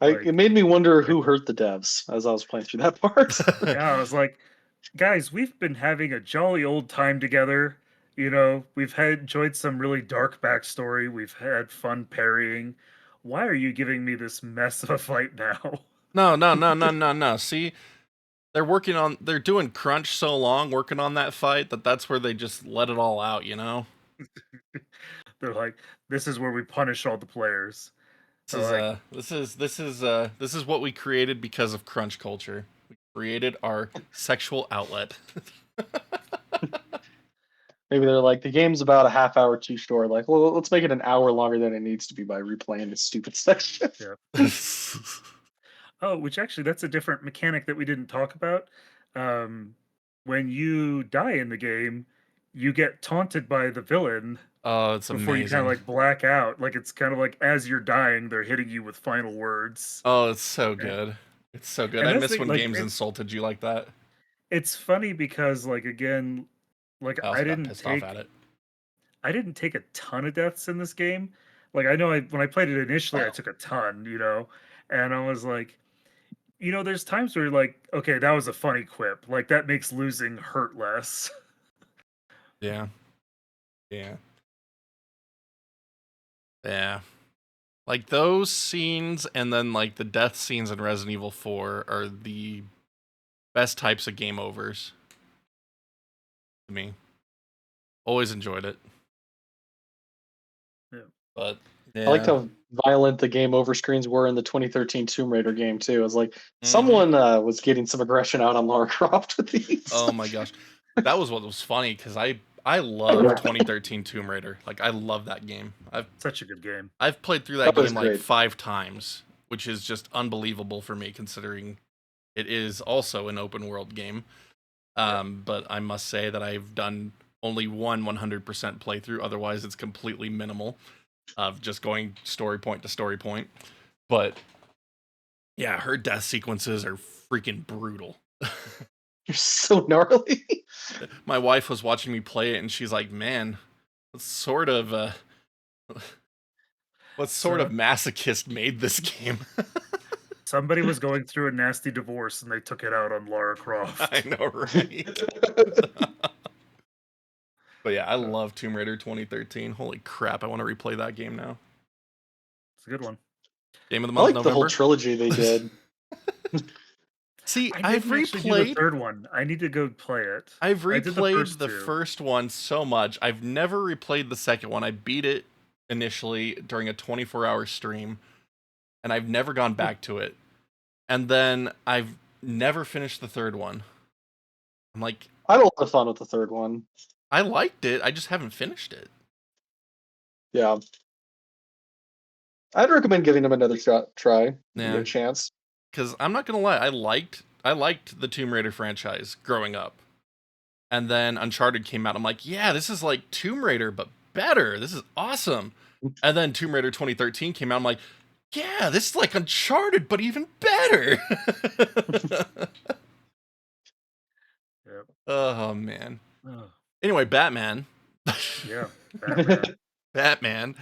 It made me wonder who hurt the devs as I was playing through that part. Yeah, I was like, guys, we've been having a jolly old time together. We've enjoyed some really dark backstory. We've had fun parrying. Why are you giving me this mess of a fight now? No. See, they're doing crunch so long working on that fight that's where they just let it all out, They're like, this is where we punish all the players. This is what we created because of crunch culture. We created our sexual outlet. Maybe they're like, the game's about a half hour too short. Like, well, let's make it an hour longer than it needs to be by replaying this stupid section. Yeah. Oh, which actually, that's a different mechanic that we didn't talk about. When you die in the game, you get taunted by the villain Oh, it's before you kind of amazing. like black out. Like it's kind of like as you're dying, they're hitting you with final words. Oh, it's so And, good. It's so good. and I that's miss the, when like games insulted you like that. it's funny because like again, like I also got pissed off at it. I didn't take a ton of deaths in this game. Like I know when I played it initially, I took a ton, and I was like, there's times where you're like, okay, that was a funny quip. Like that makes losing hurt less. Yeah. Yeah. Yeah. Like those scenes and then like the death scenes in Resident Evil 4 are the best types of game overs to me. Always enjoyed it. Yeah. But yeah. I liked how violent the game over screens were in the 2013 Tomb Raider game too. It was like Mm-hmm. someone was getting some aggression out on Lara Croft with these. Oh my gosh. That was what was funny because I love 2013 Tomb Raider. Like I love that game. Such a good game. I've played through that That was game like great. 5 times, which is just unbelievable for me considering it is also an open world game. But I must say that I've done only one 100% playthrough. Otherwise, it's completely minimal of just going story point to story point. But yeah, her death sequences are freaking brutal. You're so gnarly. My wife was watching me play it, and she's like, "Man, what sort of masochist made this game?" Somebody was going through a nasty divorce, and they took it out on Lara Croft. I know, right? But yeah, I love Tomb Raider 2013. Holy crap, I want to replay that game now. It's a good one. Game of the I month, like November. the whole trilogy they did. See, I've replayed the third one. I need to go play it. I've replayed the two. first one so much. I've never replayed the second one. I beat it initially during a 24-hour stream, and I've never gone back to it. And then I've never finished the third one. I'm like, I had a lot of fun with the third one. I liked it. I just haven't finished it. Yeah. I'd recommend giving them another try. Yeah. Give it a chance. Because I'm not gonna lie, I liked the Tomb Raider franchise growing up. And then Uncharted came out. I'm like, yeah, this is like Tomb Raider, but better. This is awesome. And then Tomb Raider 2013 came out. I'm like, yeah, this is like Uncharted, but even better. Yep. Oh, man. Oh. Anyway, Batman. Yeah, Batman. Batman.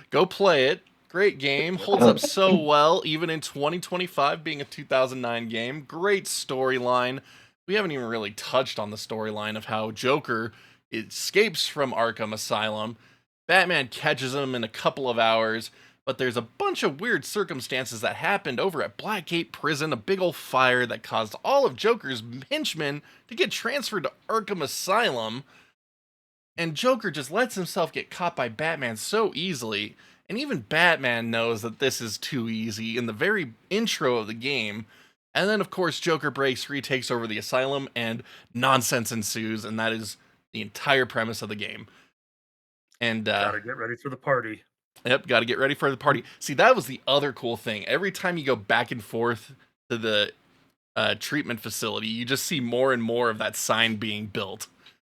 Go play it. Great game. Holds up so well, even in 2025 being a 2009 game. Great storyline. We haven't even really touched on the storyline of how Joker escapes from Arkham Asylum. Batman catches him in a couple of hours, but there's a bunch of weird circumstances that happened over at Blackgate Prison, a big old fire that caused all of Joker's henchmen to get transferred to Arkham Asylum. And Joker just lets himself get caught by Batman so easily, and even Batman knows that this is too easy in the very intro of the game. And then, of course, Joker breaks free, takes over the asylum, and nonsense ensues, and that is the entire premise of the game. And gotta get ready for the party. Yep, gotta get ready for the party. See, that was the other cool thing. Every time you go back and forth to the treatment facility, you just see more and more of that sign being built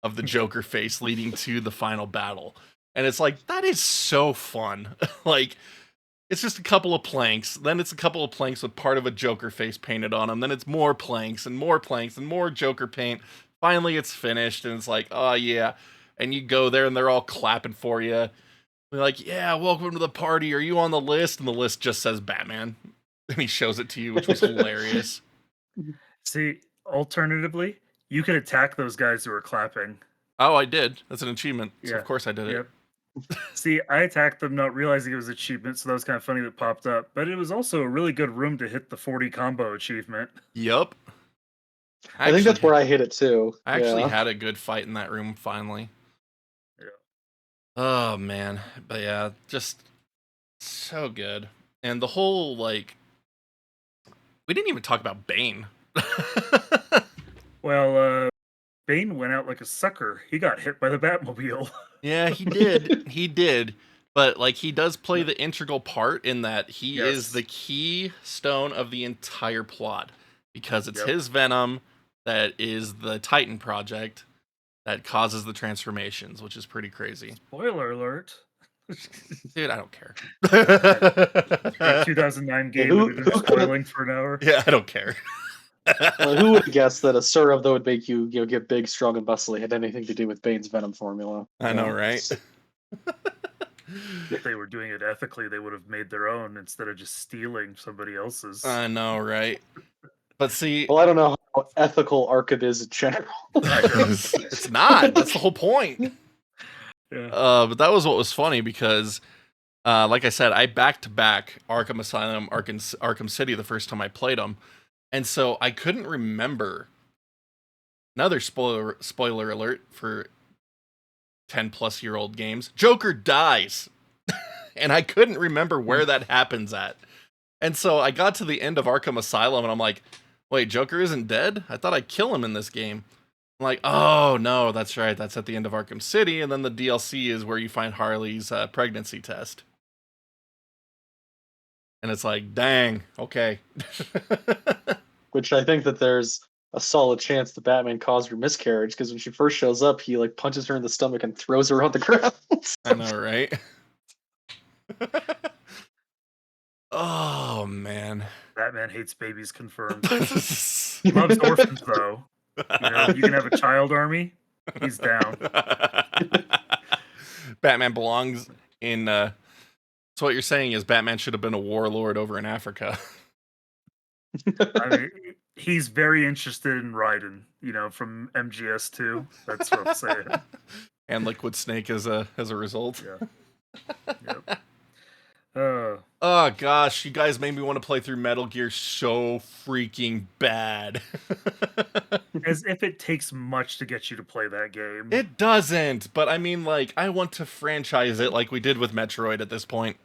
of the Joker face leading to the final battle. And it's like, that is so fun. Like, it's just a couple of planks, then it's a couple of planks with part of a Joker face painted on them, then it's more planks and more planks and more Joker paint. Finally, it's finished, and it's like, oh yeah. And you go there, and they're all clapping for you. They're like, yeah, welcome to the party. Are you on the list? And the list just says Batman. And he shows it to you, which was hilarious. See, alternatively, you could attack those guys who are clapping. Oh, I did. That's an achievement. So Yeah. of course I did it. See, I attacked them not realizing it was an achievement, so that was kind of funny that popped up. But it was also a really good room to hit the 40 combo achievement. Yup. I think that's where I hit it too. I actually had a good fight in that room finally. Yeah. Oh man. But yeah, just so good. And the whole, like, we didn't even talk about Bane. Well, Bane went out like a sucker. He got hit by the Batmobile. Yeah, he did. He did. But, like, he does play the integral part in that he is the keystone of the entire plot. Because it's his Venom that is the Titan project. that causes the transformations, which is pretty crazy. Spoiler alert. Dude, I don't care. Great 2009 game who- that we've been who could've- spoiling for an hour. Yeah, I don't care. Well, who would have guessed that a syrup that would make you get big, strong, and bustly had anything to do with Bane's venom formula? I know, right? If they were doing it ethically, they would have made their own instead of just stealing somebody else's. I know, right? But see, Well, I don't know how ethical Arkham is in general. it's not. That's the whole point. Yeah. But that was what was funny because, like I said, I back-to-back Arkham Asylum, Arkham City the first time I played them, and so I couldn't remember. Another spoiler alert for 10-plus-year-old games. Joker dies, and I couldn't remember where that happens at. And so I got to the end of Arkham Asylum, and I'm like, wait, Joker isn't dead? I thought I'd kill him in this game. I'm like, oh, no, that's right. That's at the end of Arkham City, and then the DLC is where you find Harley's pregnancy test. And it's like, dang, okay. Which I think that there's a solid chance that Batman caused her miscarriage, because when she first shows up, he like punches her in the stomach and throws her on the ground. I know, right? Oh, man. Batman hates babies confirmed. Loves orphans though. You know, you can have a child army. He's down. Batman belongs in. So what you're saying is Batman should have been a warlord over in Africa. I mean, he's very interested in Raiden. You know, from MGS2. That's what I'm saying. And Liquid Snake as a result. Yeah. Yep. Oh gosh, you guys made me want to play through Metal Gear so freaking bad. As if it takes much to get you to play that game. It doesn't, but I mean, like, I want to franchise it like we did with Metroid at this point.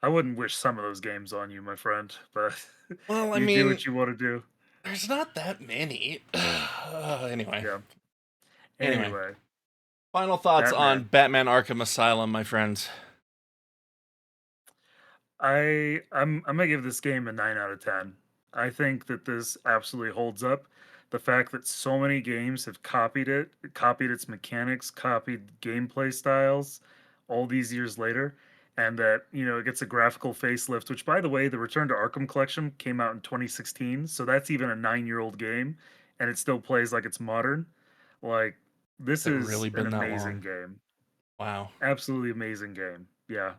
I wouldn't wish some of those games on you, my friend, but Well, I you mean, do what you want to do. there's not that many. Anyway. Yeah. Anyway. Anyway. Final thoughts Batman. on Batman Arkham Asylum, my friends. I'm gonna give this game a 9 out of 10. I think that this absolutely holds up. The fact that so many games have copied it, copied its mechanics, copied gameplay styles all these years later, and that, you know, it gets a graphical facelift, which by the way, the Return to Arkham collection came out in 2016, so that's even a 9-year-old game, and it still plays like it's modern. Like, this Has it is really been an that amazing long? game. Wow. Absolutely amazing game. Yeah.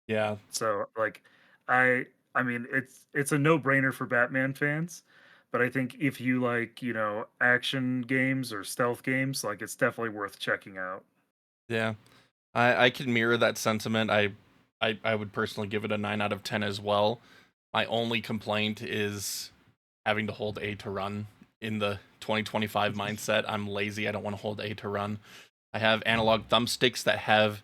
Yeah. So like I mean it's a no-brainer for Batman fans, but I think if you like, you know, action games or stealth games, like it's definitely worth checking out. Yeah. I can mirror that sentiment. I would personally give it a 9 out of 10 as well. My only complaint is having to hold A to run in the 2025 mindset. I'm lazy. I don't want to hold A to run. I have analog thumbsticks that have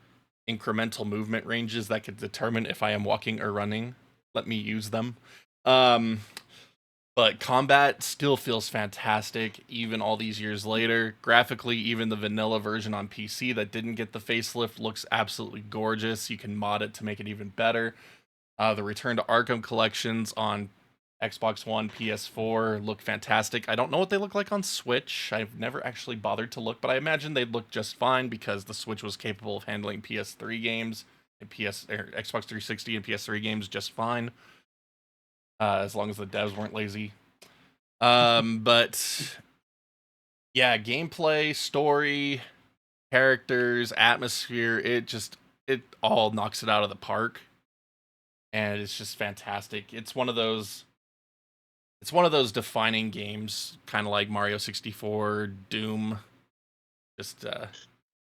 incremental movement ranges that could determine if I am walking or running. Let me use them. But combat still feels fantastic, even all these years later. Graphically, even the vanilla version on PC that didn't get the facelift looks absolutely gorgeous. You can mod it to make it even better. The Return to Arkham collections on Xbox One, PS4 look fantastic. I don't know what they look like on Switch. I've never actually bothered to look, but I imagine they'd look just fine because the Switch was capable of handling PS3 games and Xbox 360 and PS3 games just fine. As long as the devs weren't lazy. But yeah, gameplay, story, characters, atmosphere, it all knocks it out of the park. And it's just fantastic. It's one of those defining games, kind of like Mario 64, Doom. Just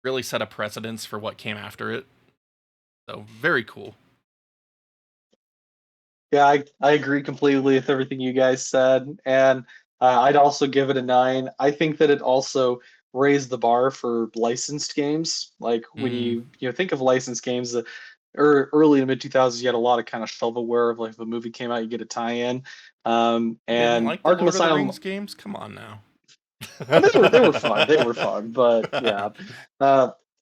really set a precedence for what came after it. So, very cool. Yeah, I agree completely with everything you guys said, and I'd also give it a 9. I think that it also raised the bar for licensed games. Like when you think of licensed games, early to mid 2000s, you had a lot of kind of shovelware of like if a movie came out, you get a tie-in. Didn't And like the Arkham Lord of the Asylum Rings games? Come on now. they were fun. They were fun, but yeah.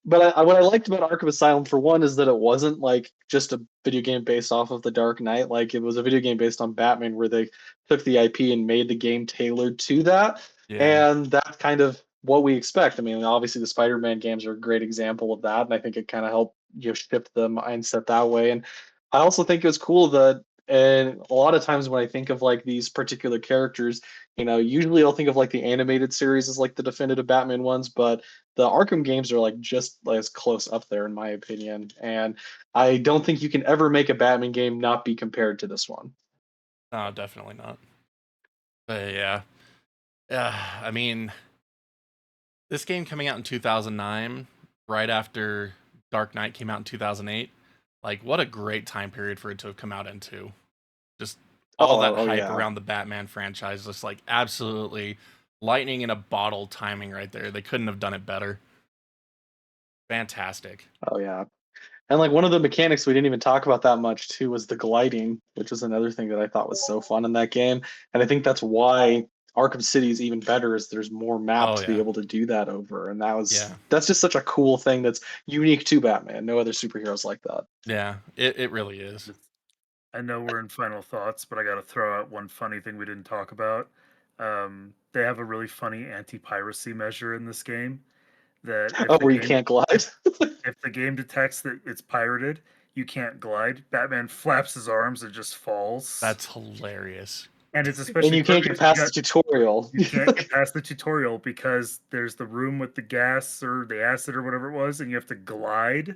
But what I liked about Arkham Asylum, for one, is that it wasn't like just a video game based off of The Dark Knight. Like it was a video game based on Batman, where they took the IP and made the game tailored to that. Yeah. And that's kind of what we expect. I mean, obviously the Spider-Man games are a great example of that, and I think it kind of helped shift the mindset that way. And I also think it was cool that, and a lot of times when I think of like these particular characters, usually I'll think of like the animated series as like the definitive Batman ones, but the Arkham games are like just as close up there in my opinion. And I don't think you can ever make a Batman game not be compared to this one. No, definitely not. But yeah. I mean, this game coming out in 2009, right after Dark Knight came out in 2008, like what a great time period for it to have come out into. Just all that hype around the Batman franchise, just like absolutely lightning in a bottle timing right there. They couldn't have done it better. Fantastic. Oh yeah. And like one of the mechanics we didn't even talk about that much too was the gliding, which was another thing that I thought was so fun in that game. And I think that's why Arkham City is even better, is there's more maps to be able to do that over. And that's just such a cool thing that's unique to Batman. No other superheroes like that. Yeah, it really is. I know we're in final thoughts, but I got to throw out one funny thing we didn't talk about. They have a really funny anti-piracy measure in this game. That where you can't glide. If the game detects that it's pirated, you can't glide. Batman flaps his arms and just falls. That's hilarious. And it's especially. And you can't get past the tutorial. You can't get past the tutorial because there's the room with the gas or the acid or whatever it was, and you have to glide.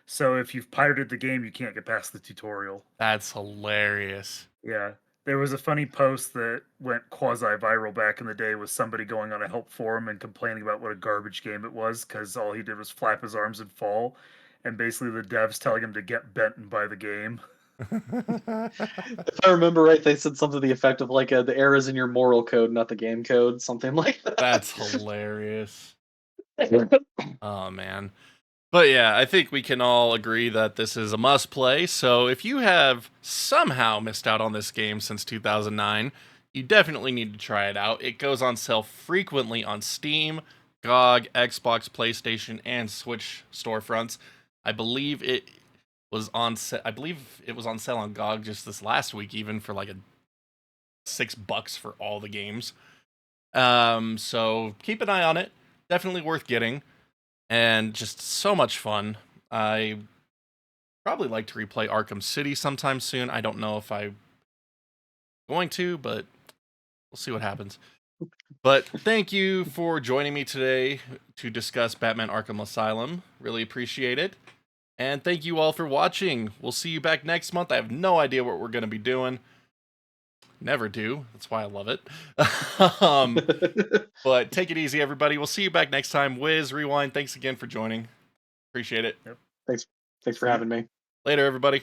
So if you've pirated the game, you can't get past the tutorial. That's hilarious. Yeah. There was a funny post that went quasi-viral back in the day with somebody going on a help forum and complaining about what a garbage game it was because all he did was flap his arms and fall. And basically the devs telling him to get bent and buy the game. If I remember right, they said something to the effect of like the errors in your moral code, not the game code, something like that. That's hilarious. Oh, man. But yeah, I think we can all agree that this is a must play. So if you have somehow missed out on this game since 2009, you definitely need to try it out. It goes on sale frequently on Steam, GOG, Xbox, PlayStation, and Switch storefronts. I believe it was on sale on GOG just this last week, even for like $6 for all the games. So keep an eye on it. Definitely worth getting. And just so much fun. I probably like to replay Arkham City sometime soon. I don't know if I'm going to, but we'll see what happens. But thank you for joining me today to discuss Batman Arkham Asylum. Really appreciate it. And thank you all for watching. We'll see you back next month. I have no idea what we're going to be doing. Never do. That's why I love it. But take it easy, everybody. We'll see you back next time. Wiz, Rewind, thanks again for joining. Appreciate it. Yep. Thanks for having me. Later, everybody.